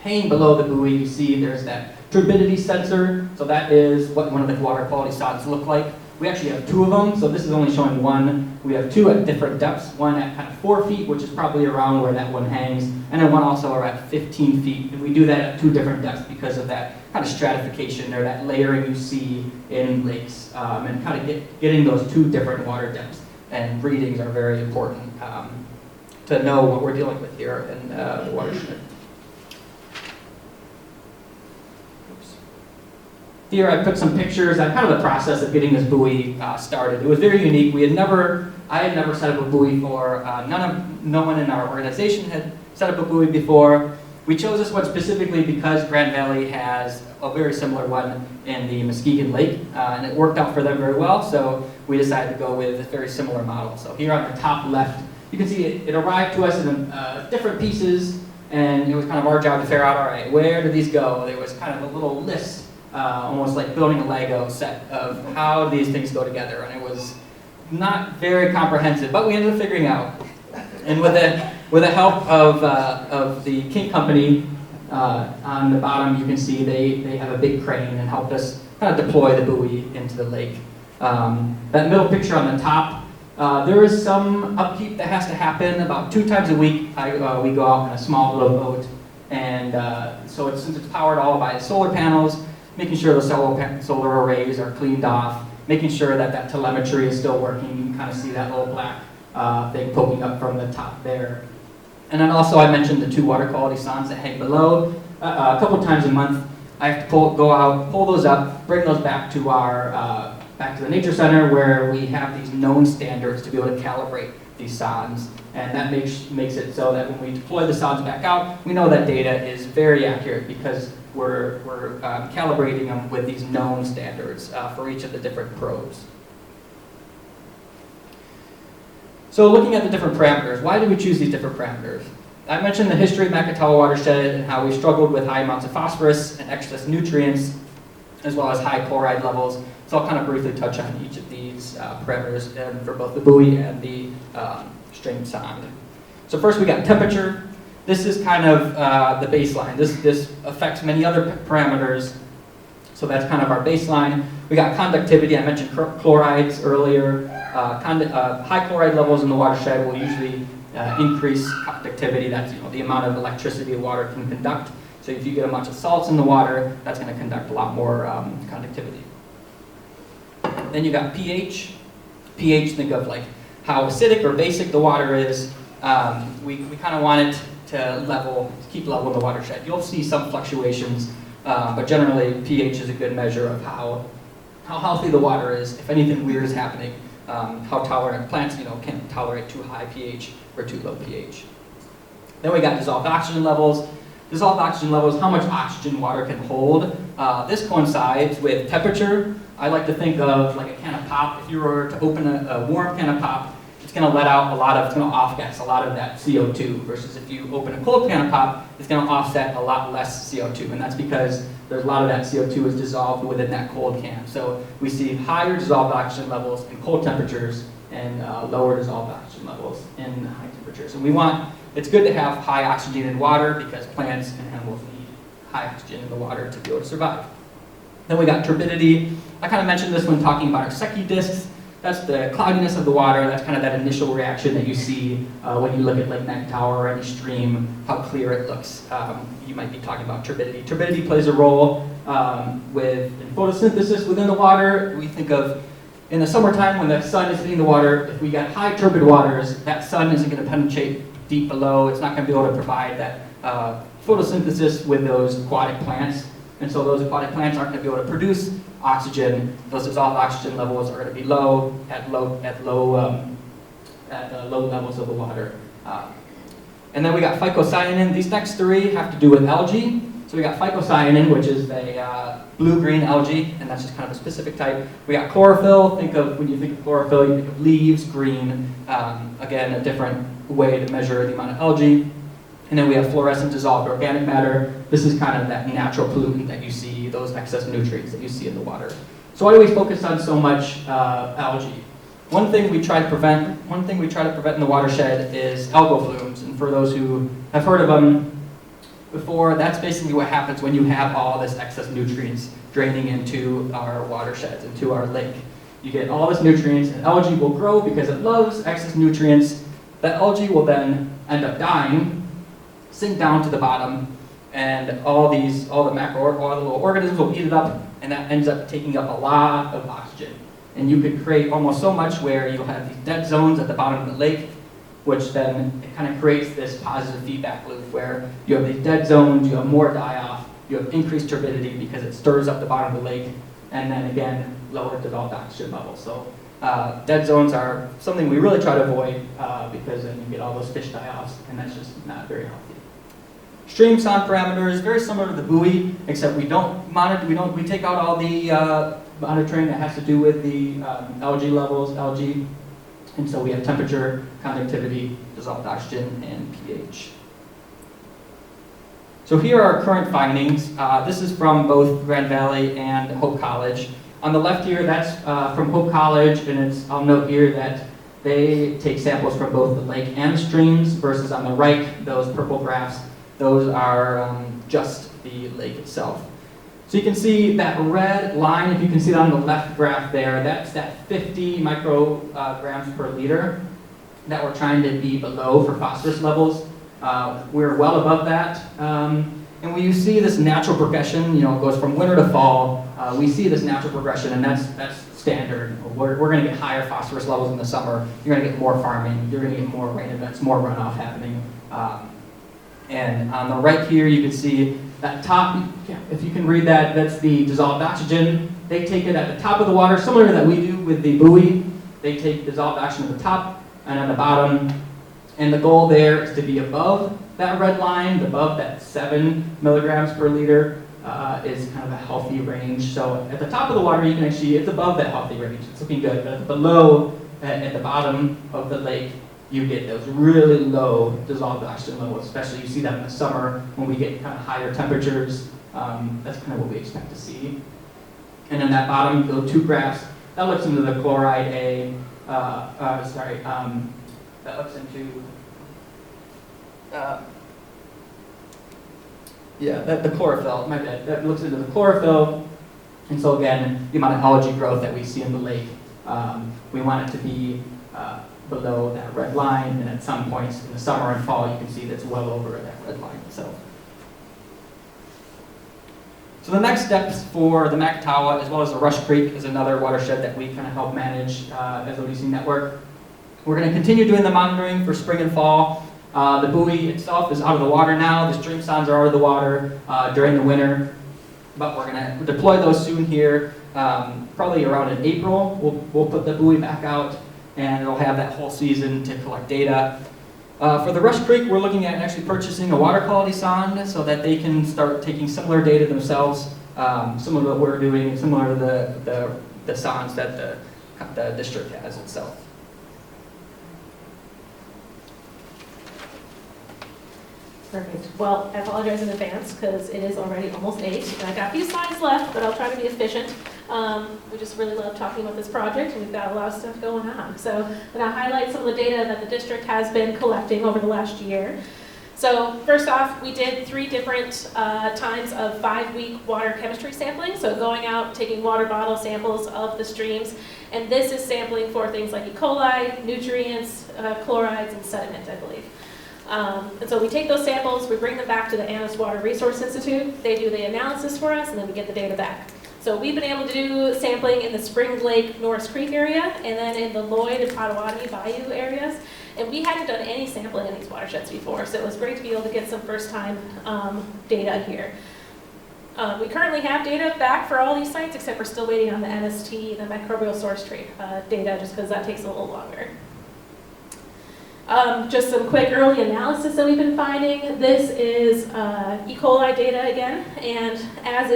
Hanging below the buoy, you see there's that turbidity sensor, so that is what one of the water quality sondes look like. We actually have two of them, so this is only showing one. We have two at different depths, one at kind of 4 feet, which is probably around where that one hangs, and then one also are at 15 feet. And we do that at two different depths because of that kind of stratification or that layering you see in lakes, and kind of getting those two different water depths. And readings are very important to know what we're dealing with here in the watershed. Here I put some pictures on kind of the process of getting this buoy started. It was very unique. I had never set up a buoy before. No one in our organization had set up a buoy before. We chose this one specifically because Grand Valley has a very similar one in the Muskegon Lake, and it worked out for them very well, so we decided to go with a very similar model. So here on the top left, you can see it arrived to us in different pieces, and it was kind of our job to figure out, all right, where do these go? There was kind of a little list, almost like building a Lego set of how these things go together, and it was not very comprehensive, but we ended up figuring out. And with the help of the King Company, on the bottom you can see they have a big crane and helped us kind of deploy the buoy into the lake. That middle picture on the top, there is some upkeep that has to happen about 2 times a week. We go out in a small little boat, and so since it's powered all by solar panels, making sure the solar arrays are cleaned off, making sure that telemetry is still working. You can kind of see that little black thing poking up from the top there. And then also I mentioned the 2 water quality sondes that hang below. A couple times a month I have to go out, pull those up, bring those back to our back to the Nature Center, where we have these known standards to be able to calibrate these sondes. And that makes it so that when we deploy the sondes back out, we know that data is very accurate because we're calibrating them with these known standards for each of the different probes. So looking at the different parameters, why did we choose these different parameters? I mentioned the history of Macatawa Watershed and how we struggled with high amounts of phosphorus and excess nutrients, as well as high chloride levels. So I'll kind of briefly touch on each of these parameters for both the buoy and the stream sonde. So first we got temperature. This is kind of the baseline. This affects many other parameters. So that's kind of our baseline. We got conductivity. I mentioned chlorides earlier. High chloride levels in the watershed will usually increase conductivity. That's the amount of electricity the water can conduct. So if you get a bunch of salts in the water, that's going to conduct a lot more conductivity. Then you got pH. pH, think of like how acidic or basic the water is. We kind of want it to keep level in the watershed. You'll see some fluctuations, but generally pH is a good measure of how healthy the water is. If anything weird is happening, how tolerant plants can't tolerate too high pH or too low pH. Then we got dissolved oxygen levels. Dissolved oxygen levels, how much oxygen water can hold. This coincides with temperature. I like to think of like a can of pop. If you were to open a warm can of pop, it's going to let out it's going to off-gas a lot of that CO2, versus if you open a cold can of pop, it's going to offset a lot less CO2, and that's because there's a lot of that CO2 is dissolved within that cold can. So we see higher dissolved oxygen levels in cold temperatures and lower dissolved oxygen levels in high temperatures. And it's good to have high oxygenated water because plants and animals need high oxygen in the water to be able to survive. Then we got turbidity. I kind of mentioned this when talking about our Secchi discs. That's the cloudiness of the water. That's kind of that initial reaction that you see when you look at Lake Macatawa or any stream, how clear it looks. You might be talking about turbidity. Turbidity plays a role in photosynthesis within the water. We think of in the summertime when the sun is hitting the water, if we got high turbid waters, that sun isn't going to penetrate deep below. It's not going to be able to provide that photosynthesis with those aquatic plants. And so those aquatic plants aren't going to be able to produce oxygen. Those dissolved oxygen levels are going to be low at low levels of the water. And then we got phycocyanin. These next 3 have to do with algae. So we got phycocyanin, which is a blue-green algae, and that's just kind of a specific type. We got chlorophyll. When you think of chlorophyll, you think of leaves, green. Again, a different way to measure the amount of algae. And then we have fluorescent dissolved organic matter. This is kind of that natural pollutant that you see, those excess nutrients that you see in the water. So why do we focus on so much algae? One thing we try to prevent in the watershed is algal blooms. And for those who have heard of them before, that's basically what happens when you have all this excess nutrients draining into our watersheds, into our lake. You get all this nutrients, and algae will grow because it loves excess nutrients. That algae will then end up dying, sink down to the bottom, and all the little organisms will eat it up, and that ends up taking up a lot of oxygen. And you could create almost so much where you'll have these dead zones at the bottom of the lake, which then it kind of creates this positive feedback loop where you have these dead zones, you have more die-off, you have increased turbidity because it stirs up the bottom of the lake, and then again, lower dissolved oxygen levels. So dead zones are something we really try to avoid because then you get all those fish die-offs, and that's just not very healthy. Stream sound parameters, very similar to the buoy, except we don't monitor, we take out all the monitoring that has to do with the algae levels, and so we have temperature, conductivity, dissolved oxygen, and pH. So here are our current findings. This is from both Grand Valley and Hope College. On the left here, that's from Hope College, and I'll note here that they take samples from both the lake and the streams, versus on the right, those purple graphs, those are just the lake itself. So you can see that red line, if you can see that on the left graph there, that's that 50 micrograms per liter that we're trying to be below for phosphorus levels. We're well above that. And when you see this natural progression, it goes from winter to fall, we see this natural progression, and that's standard. We're going to get higher phosphorus levels in the summer. You're going to get more farming. You're going to get more rain events, more runoff happening. And on the right here, you can see that top, if you can read that, that's the dissolved oxygen. They take it at the top of the water, similar to that we do with the buoy. They take dissolved oxygen at the top and at the bottom. And the goal there is to be above that red line, above that 7 milligrams per liter is kind of a healthy range. So at the top of the water, you can actually, it's above that healthy range. It's looking good. But below, at the bottom of the lake, you get those really low dissolved oxygen levels, especially you see that in the summer when we get kind of higher temperatures. That's kind of what we expect to see. And then that bottom, those two graphs, that looks into the chloride A, that looks into, the chlorophyll, my bad, that looks into the chlorophyll. And so again, the amount of algae growth that we see in the lake, we want it to be below that red line, and at some points in the summer and fall, you can see that's well over that red line. So the next steps for the Macatawa, as well as the Rush Creek, is another watershed that we kind of help manage as ODC Network. We're going to continue doing the monitoring for spring and fall. The buoy itself is out of the water now. The stream sounds are out of the water during the winter, but we're going to deploy those soon here. Probably around in April, we'll put the buoy back out, and it'll have that whole season to collect data. For the Rush Creek, we're looking at actually purchasing a water quality sonde so that they can start taking similar data themselves, similar to what we're doing, similar to the sondes that the district has itself. Perfect. Well, I apologize in advance because it is already almost 8, and I've got a few slides left, but I'll try to be efficient. We just really love talking about this project, and we've got a lot of stuff going on. So I'm going to highlight some of the data that the district has been collecting over the last year. So first off, we did 3 different times of 5-week water chemistry sampling. So going out, taking water bottle samples of the streams, and this is sampling for things like E. coli, nutrients, chlorides, and sediment, I believe. And so we take those samples, we bring them back to the Annis Water Resource Institute. They do the analysis for us, and then we get the data back. So we've been able to do sampling in the Spring Lake, Norris Creek area, and then in the Lloyd and Potawatomi Bayou areas. And we hadn't done any sampling in these watersheds before, so it was great to be able to get some first-time data here. We currently have data back for all these sites, except we're still waiting on the MST, the microbial source trait data, just because that takes a little longer. Just some quick early analysis that we've been finding. This is E. coli data again, and as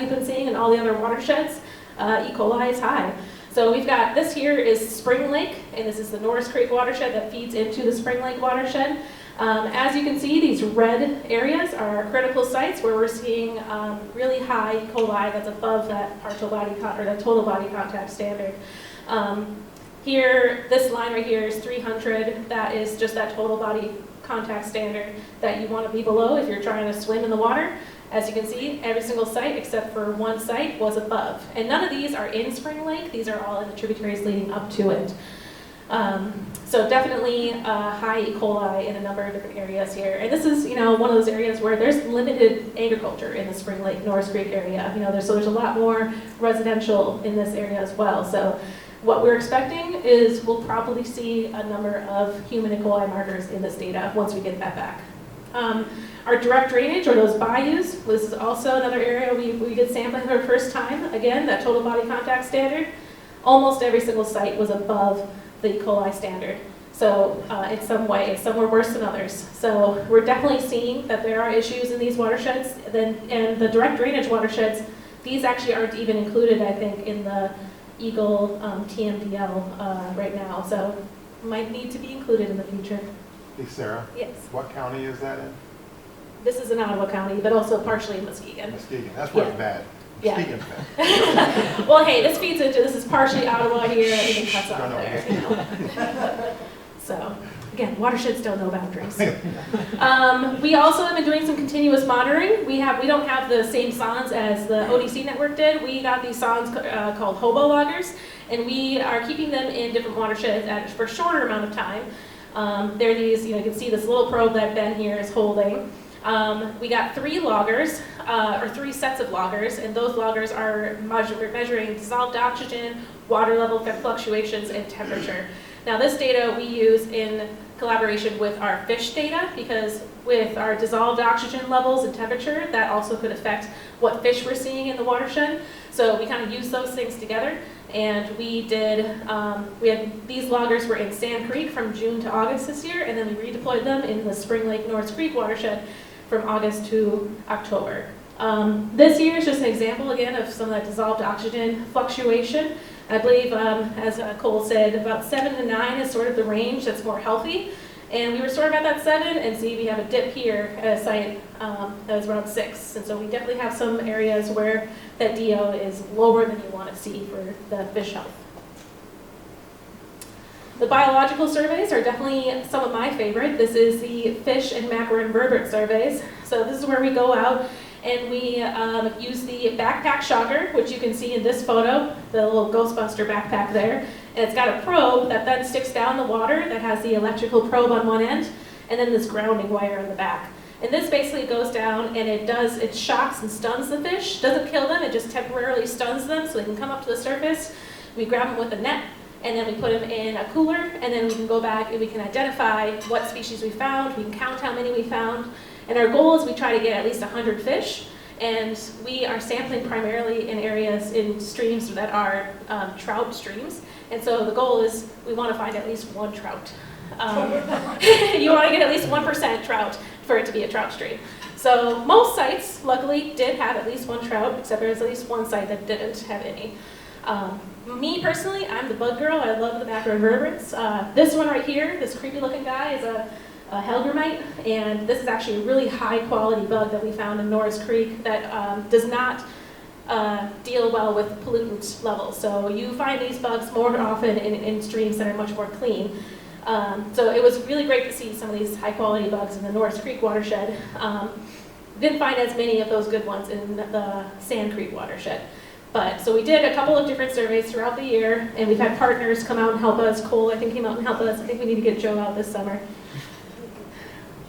we've been seeing in all the other watersheds, E. coli is high. So we've got, this here is Spring Lake, and this is the Norris Creek watershed that feeds into the Spring Lake watershed. As you can see, these red areas are critical sites where we're seeing really high E. coli that's above that total body contact standard. Here, this line right here is 300. That is just that total body contact standard that you want to be below if you're trying to swim in the water. As you can see, every single site except for one site was above. And none of these are in Spring Lake. These are all in the tributaries leading up to it. So definitely high E. coli in a number of different areas here. And this is, one of those areas where there's limited agriculture in the Spring Lake, Norris Creek area. So there's a lot more residential in this area as well. So what we're expecting is we'll probably see a number of human E. coli markers in this data once we get that back. Our direct drainage, or those bayous, this is also another area we did sampling for the first time. Again, that total body contact standard. Almost every single site was above the E. coli standard. So in some way, some were worse than others. So we're definitely seeing that there are issues in these watersheds. And the direct drainage watersheds, these actually aren't even included, I think, in the Eagle TMDL right now. So might need to be included in the future. Hey, Sarah, Yes. what county is that in? This is in Ottawa County, but also partially in Muskegon. Muskegon. That's where Yeah. it's bad. Yeah. Muskegon's bad. Well, hey, this feeds into, this is partially Ottawa here, everything cuts off No, no. there. You know. So, again, watersheds don't know boundaries. We also have been doing some continuous monitoring. We don't have the same sondes as the ODC network did. We got these sondes called hobo loggers, and we are keeping them in different watersheds for a shorter amount of time. They're these, you can see this little probe that Ben here is holding. We got 3 loggers, or 3 sets of loggers, and those loggers are measuring dissolved oxygen, water level fluctuations, and temperature. Now this data we use in collaboration with our fish data, because with our dissolved oxygen levels and temperature, that also could affect what fish we're seeing in the watershed. So we kind of use those things together, and we had these loggers were in Sand Creek from June to August this year, and then we redeployed them in the Spring Lake North Creek watershed from August to October. This year is just an example again of some of that dissolved oxygen fluctuation. I believe, as Cole said, about 7 to 9 is sort of the range that's more healthy. And we were sort of at that 7, and see we have a dip here at a site that was around 6. And so we definitely have some areas where that DO is lower than you want to see for the fish health. The biological surveys are definitely some of my favorite. This is the fish and macroinvertebrate surveys. So this is where we go out and we use the backpack shocker, which you can see in this photo, the little Ghostbuster backpack there. And it's got a probe that then sticks down the water that has the electrical probe on one end, and then this grounding wire in the back. And this basically goes down and it shocks and stuns the fish. Doesn't kill them, it just temporarily stuns them so they can come up to the surface. We grab them with a net, and then we put them in a cooler, and then we can go back and we can identify what species we found, we can count how many we found. And our goal is we try to get at least 100 fish, and we are sampling primarily in areas in streams that are trout streams. And so the goal is we want to find at least 1 trout. You want to get at least 1% trout for it to be a trout stream. So most sites, luckily, did have at least 1 trout, except there was at least 1 site that didn't have any. Me personally, I'm the bug girl. I love the macroinvertebrates. This one right here, this creepy looking guy, is a helgramite, and this is actually a really high quality bug that we found in Norris Creek that does not deal well with pollutant levels. So you find these bugs more often in streams that are much more clean. So it was really great to see some of these high quality bugs in the Norris Creek watershed. Didn't find as many of those good ones in the Sand Creek watershed. So we did a couple of different surveys throughout the year, and we've had partners come out and help us. Cole, I think, came out and helped us. I think we need to get Joe out this summer.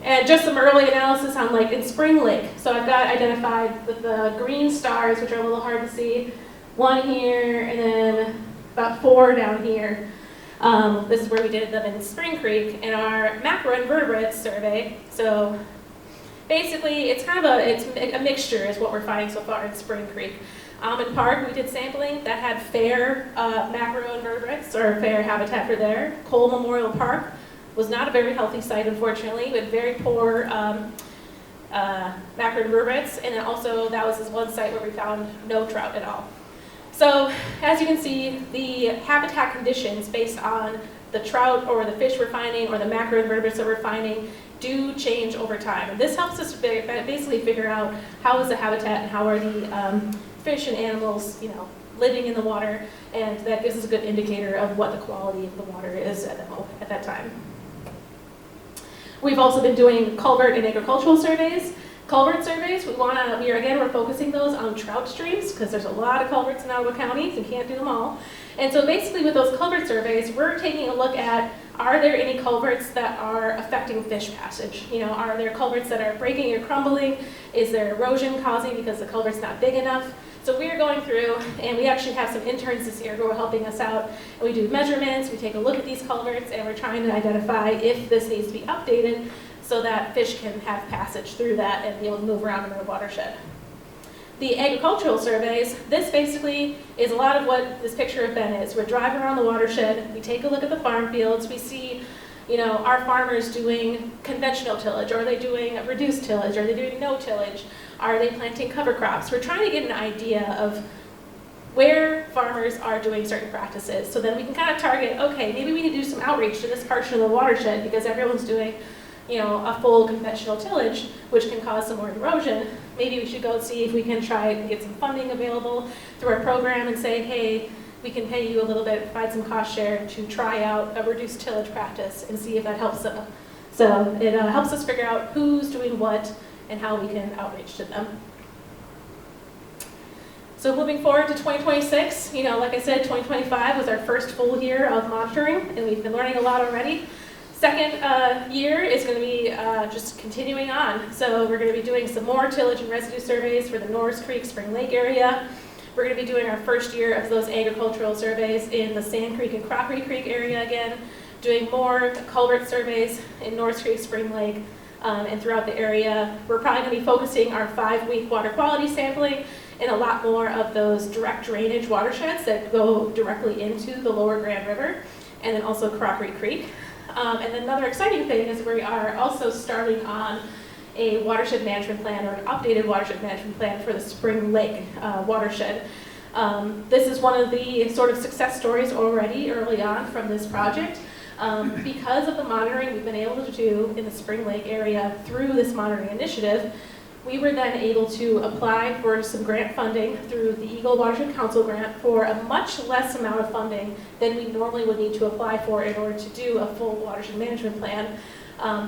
And just some early analysis on in Spring Lake. So I've got identified the green stars, which are a little hard to see. 1 here, and then about 4 down here. This is where we did them in Spring Creek in our macroinvertebrates survey. So basically, it's kind of a mixture is what we're finding so far in Spring Creek. Almond Park, we did sampling that had fair macroinvertebrates, or fair habitat for there. Cole Memorial Park was not a very healthy site, unfortunately. We had very poor macroinvertebrates, and then also that was this one site where we found no trout at all. So as you can see, the habitat conditions based on the trout or the fish we're finding or the macroinvertebrates that we're finding do change over time. And this helps us basically figure out how is the habitat and how are the fish and animals, living in the water, and that gives us a good indicator of what the quality of the water is at that time. We've also been doing culvert and agricultural surveys. Culvert surveys, we're focusing those on trout streams because there's a lot of culverts in Ottawa County, so you can't do them all. And so basically with those culvert surveys, we're taking a look at, are there any culverts that are affecting fish passage? Are there culverts that are breaking or crumbling? Is there erosion causing because the culvert's not big enough? So we're going through, and we actually have some interns this year who are helping us out. And we do measurements, we take a look at these culverts, and we're trying to identify if this needs to be updated so that fish can have passage through that and be able to move around in the watershed. The agricultural surveys, this basically is a lot of what this picture of Ben is. We're driving around the watershed, we take a look at the farm fields, we see are farmers doing conventional tillage? Are they doing reduced tillage? Are they doing no tillage? Are they planting cover crops? We're trying to get an idea of where farmers are doing certain practices. So then we can kind of target, okay, maybe we need to do some outreach to this portion of the watershed because everyone's doing, a full conventional tillage, which can cause some more erosion. Maybe we should go see if we can try and get some funding available through our program and say, hey, we can pay you a little bit, provide some cost share to try out a reduced tillage practice and see if that helps them. So it helps us figure out who's doing what and how we can outreach to them. So moving forward to 2026, like I said, 2025 was our first full year of monitoring, and we've been learning a lot already. Second year is going to be just continuing on. So we're going to be doing some more tillage and residue surveys for the Norris Creek, Spring Lake area. We're going to be doing our first year of those agricultural surveys in the Sand Creek and Crockery Creek area again, doing more culvert surveys in Norris Creek, Spring Lake, and throughout the area. We're probably going to be focusing our 5-week water quality sampling in a lot more of those direct drainage watersheds that go directly into the lower Grand River, and then also Crockery Creek. And then another exciting thing is we are also starting on a watershed management plan, or an updated watershed management plan for the Spring Lake watershed. This is one of the sort of success stories already early on from this project. Because of the monitoring we've been able to do in the Spring Lake area through this monitoring initiative, we were then able to apply for some grant funding through the Eagle Watershed Council grant for a much less amount of funding than we normally would need to apply for in order to do a full watershed management plan.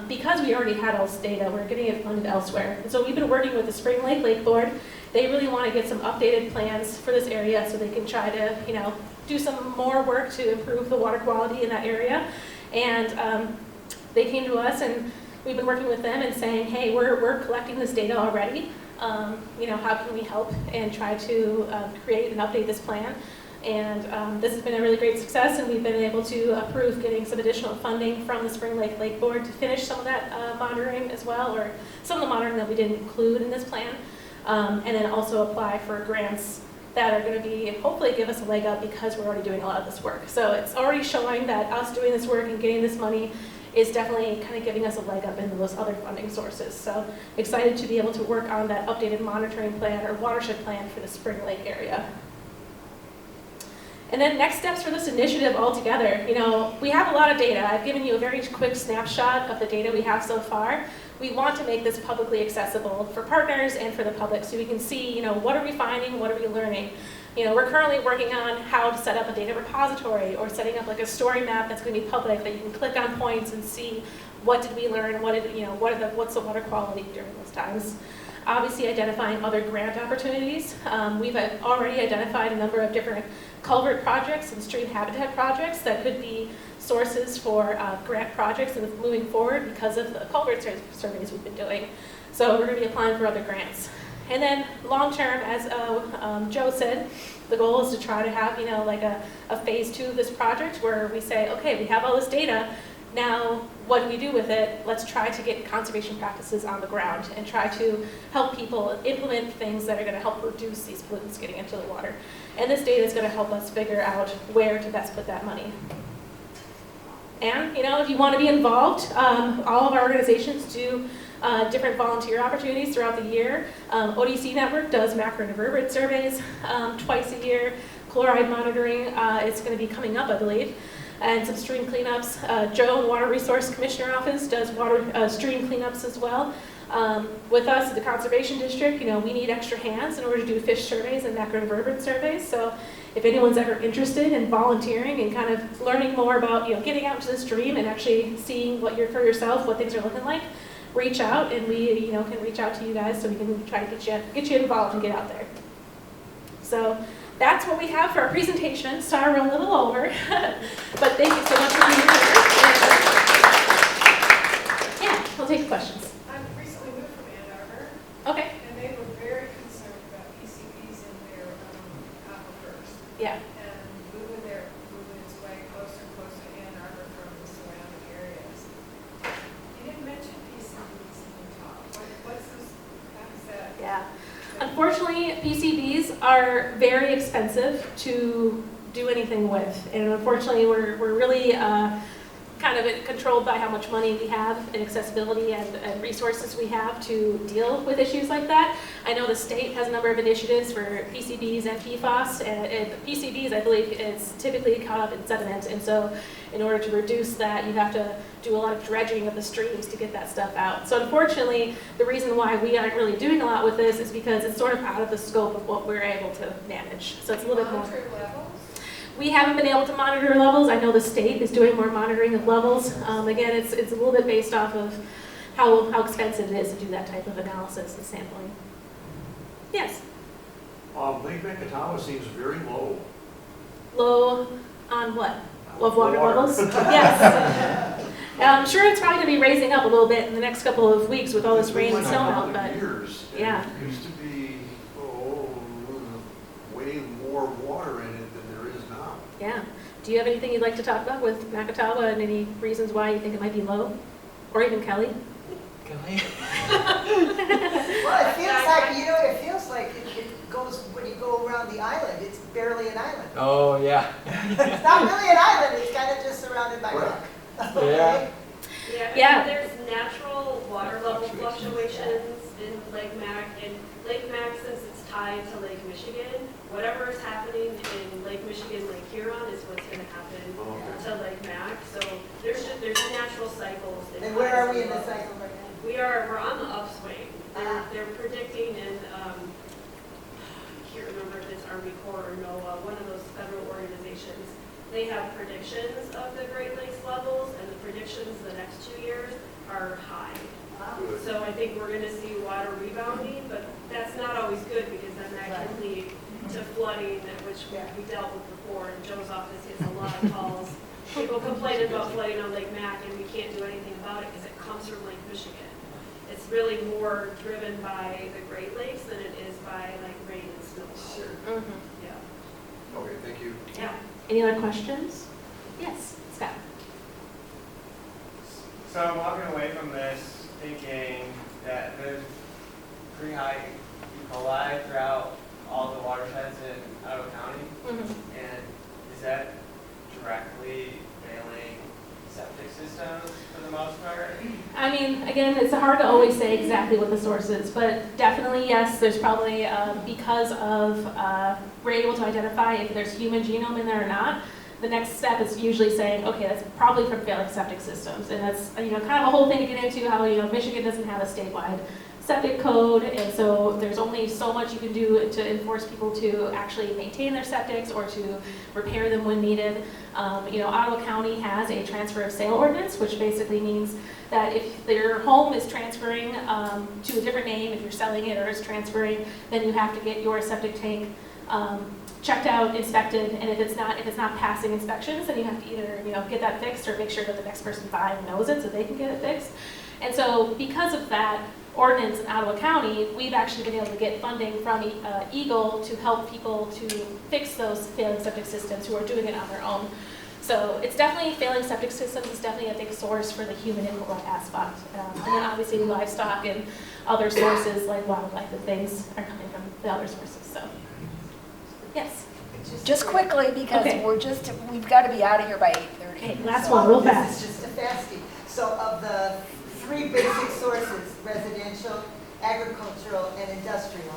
Because we already had all this data, we're getting it funded elsewhere. And so we've been working with the Spring Lake Lake Board. They really want to get some updated plans for this area so they can try to, do some more work to improve the water quality in that area. And they came to us, and we've been working with them and saying, hey, we're collecting this data already. How can we help and try to create and update this plan? And this has been a really great success, and we've been able to approve getting some additional funding from the Spring Lake Lake Board to finish some of that monitoring as well, or some of the monitoring that we didn't include in this plan, and then also apply for grants that are going to be, hopefully give us a leg up because we're already doing a lot of this work. So it's already showing that us doing this work and getting this money is definitely kind of giving us a leg up into those other funding sources. So excited to be able to work on that updated monitoring plan or watershed plan for the Spring Lake area. And then next steps for this initiative altogether. We have a lot of data. I've given you a very quick snapshot of the data we have so far. We want to make this publicly accessible for partners and for the public so we can see, what are we finding, what are we learning. We're currently working on how to set up a data repository or setting up like a story map that's going to be public that you can click on points and see what did we learn, what's the water quality during those times. Obviously identifying other grant opportunities. We've already identified a number of different culvert projects and stream habitat projects that could be sources for grant projects and moving forward because of the culvert surveys we've been doing. So we're going to be applying for other grants. And then long term, as Joe said, the goal is to try to have, like a phase 2 of this project where we say, okay, we have all this data, now what do we do with it? Let's try to get conservation practices on the ground and try to help people implement things that are going to help reduce these pollutants getting into the water. And this data is going to help us figure out where to best put that money. And, if you want to be involved, all of our organizations do different volunteer opportunities throughout the year. ODC Network does macroinvertebrate surveys twice a year. Chloride monitoring is going to be coming up, I believe, and some stream cleanups. Joe, Water Resource Commissioner Office, does stream cleanups as well. With us at the Conservation District, we need extra hands in order to do fish surveys and macroinvertebrate surveys. So if anyone's ever interested in volunteering and kind of learning more about, getting out to the stream and actually seeing for yourself what things are looking like, reach out, and we, can reach out to you guys so we can try to get you involved and get out there. So that's what we have for our presentation. Sorry, we're a little over, but thank you so much for being here. Yeah, I'll take questions. I recently moved from Ann Arbor, Okay. and they were very concerned about PCBs in their aquifers. Yeah. And moving its way closer and closer to Ann Arbor from the surrounding areas. You didn't mention PCBs in the talk. What's this? How does that? Yeah. Unfortunately, PCBs are very expensive to do anything with, and unfortunately, we're really kind of controlled by how much money we have and accessibility and resources we have to deal with issues like that. I know the state has a number of initiatives for PCBs and PFAS, and PCBs, I believe, is typically caught up in sediment, and so in order to reduce that, you have to do a lot of dredging of the streams to get that stuff out. So unfortunately, the reason why we aren't really doing a lot with this is because it's sort of out of the scope of what we're able to manage. So it's a little bit more. Monitor levels? We haven't been able to monitor levels. I know the state is doing more monitoring of levels. Again, it's a little bit based off of how expensive it is to do that type of analysis and sampling. Yes? Lake Ottawa seems very low. Low on what? Of water levels? Yes. I'm sure it's probably going to be raising up a little bit in the next couple of weeks with all this rain and snow melt, but Years, and yeah. There used to be, way more water in it than there is now. yeah. Do you have anything you'd like to talk about with Nakatawa and any reasons why you think it might be low? Or even Kelly? Kelly? Well, it feels like, it feels like it goes, when you go around the island, it's barely an island. Oh, yeah. It's not really an island, it's kind of just surrounded by rock. Yeah. Yeah. There's natural water level fluctuations in Lake Mac, and Lake Mac, since it's tied to Lake Michigan, whatever is happening in Lake Michigan, Lake Huron is what's going to happen to Lake Mac. So there's natural cycles. And where are we in the cycle right now? We're on the upswing. They're predicting in, I can't remember if it's Army Corps or NOAA, one of those federal organizations. They have predictions of the Great Lakes levels, and the predictions the next 2 years are high. So I think we're going to see water rebounding, but that's not always good because then that can lead to flooding, which we dealt with before. And Joe's office gets a lot of calls. People complaining about flooding on Lake Mac, and we can't do anything about it because it comes from Lake Michigan. It's really more driven by the Great Lakes than it is by like rain and snow. Sure. Mm-hmm. Yeah. Okay, thank you. Yeah. Any other questions? Yes, Scott. So I'm walking away from this thinking that there's pretty high E. coli throughout all the watersheds in Ottawa County. Mm-hmm. And is that directly failing septic systems for the most part? I mean, again, it's hard to always say exactly what the source is, but definitely yes, there's probably, because of, we're able to identify if there's human genome in there or not. The next step is usually saying, okay, that's probably from failing septic systems. And that's, kind of a whole thing to get into how, Michigan doesn't have a statewide septic code, and so there's only so much you can do to enforce people to actually maintain their septics or to repair them when needed. Ottawa County has a transfer of sale ordinance, which basically means that if your home is transferring to a different name, if you're selling it or is transferring, then you have to get your septic tank checked out, inspected, and if it's not passing inspections, then you have to either get that fixed or make sure that the next person buying knows it so they can get it fixed. And so because of that ordinance in Ottawa County, we've actually been able to get funding from EGLE to help people to fix those failing septic systems who are doing it on their own. So it's definitely, failing septic systems is definitely a big source for the human input aspect. And then obviously livestock and other sources like wildlife and things are coming from the other sources, so. Yes. Just quickly, because Okay. we've got to be out of here by 8:30. Okay, last one, real This fast. is just a fasting. So of the 3 basic sources, residential, agricultural, and industrial,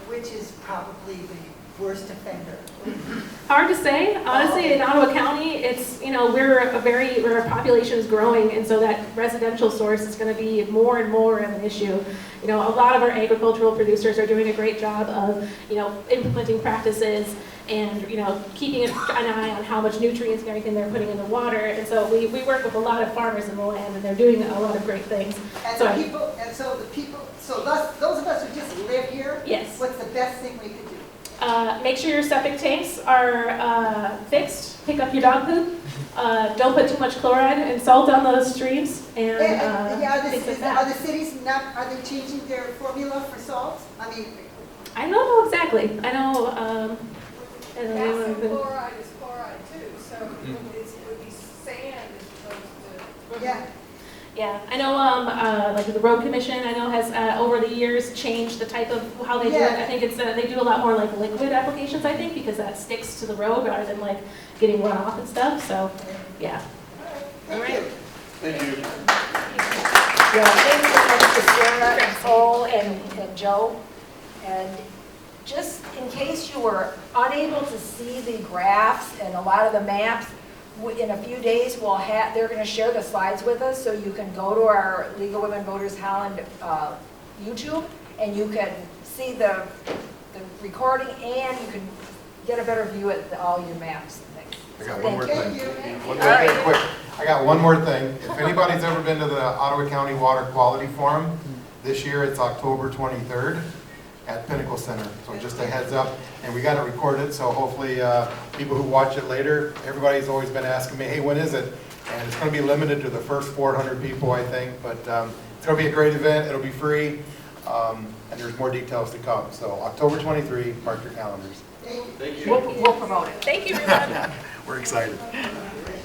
which is probably the worst offender? Hard to say. Honestly, in Ottawa County, it's, our population is growing, and so that residential source is going to be more and more of an issue. A lot of our agricultural producers are doing a great job of, implementing practices and, keeping an eye on how much nutrients and everything they're putting in the water. And so we work with a lot of farmers in the land, and they're doing a lot of great things. And So those of us who just live here, Yes. what's the best thing we could do? Make sure your septic tanks are fixed. Pick up your dog poop. Don't put too much chloride and salt on those streams, and things like that. Are the cities are they changing their formula for salt? I mean, I don't know exactly. I know. Calcium chloride is chloride too, so it would be sand as opposed to. yeah. Yeah, I know. Like the road commission, I know has over the years changed the type of how they do it. Yeah. I think it's they do a lot more like liquid applications. I think because that sticks to the road rather than like getting run off and stuff. So, yeah. All right. Thank you. Yeah, thank you so much to Sarah, Nicole, and Joe. And just in case you were unable to see the graphs and a lot of the maps, in a few days they're going to share the slides with us, so you can go to our League of Women Voters Holland YouTube, and you can see the recording, and you can get a better view at all your maps and things. I got one more thing. Thank you. One more thing, quick. I got one more thing. If anybody's ever been to the Ottawa County Water Quality Forum, this year it's October 23rd at Pinnacle Center. So just a heads up, and we got it recorded, so hopefully people who watch it later, everybody's always been asking me, hey, when is it? And it's going to be limited to the first 400 people, I think, but it's going to be a great event. It'll be free, and there's more details to come. So October 23, mark your calendars. Thank you. We'll promote it. Thank you, everyone. We're excited.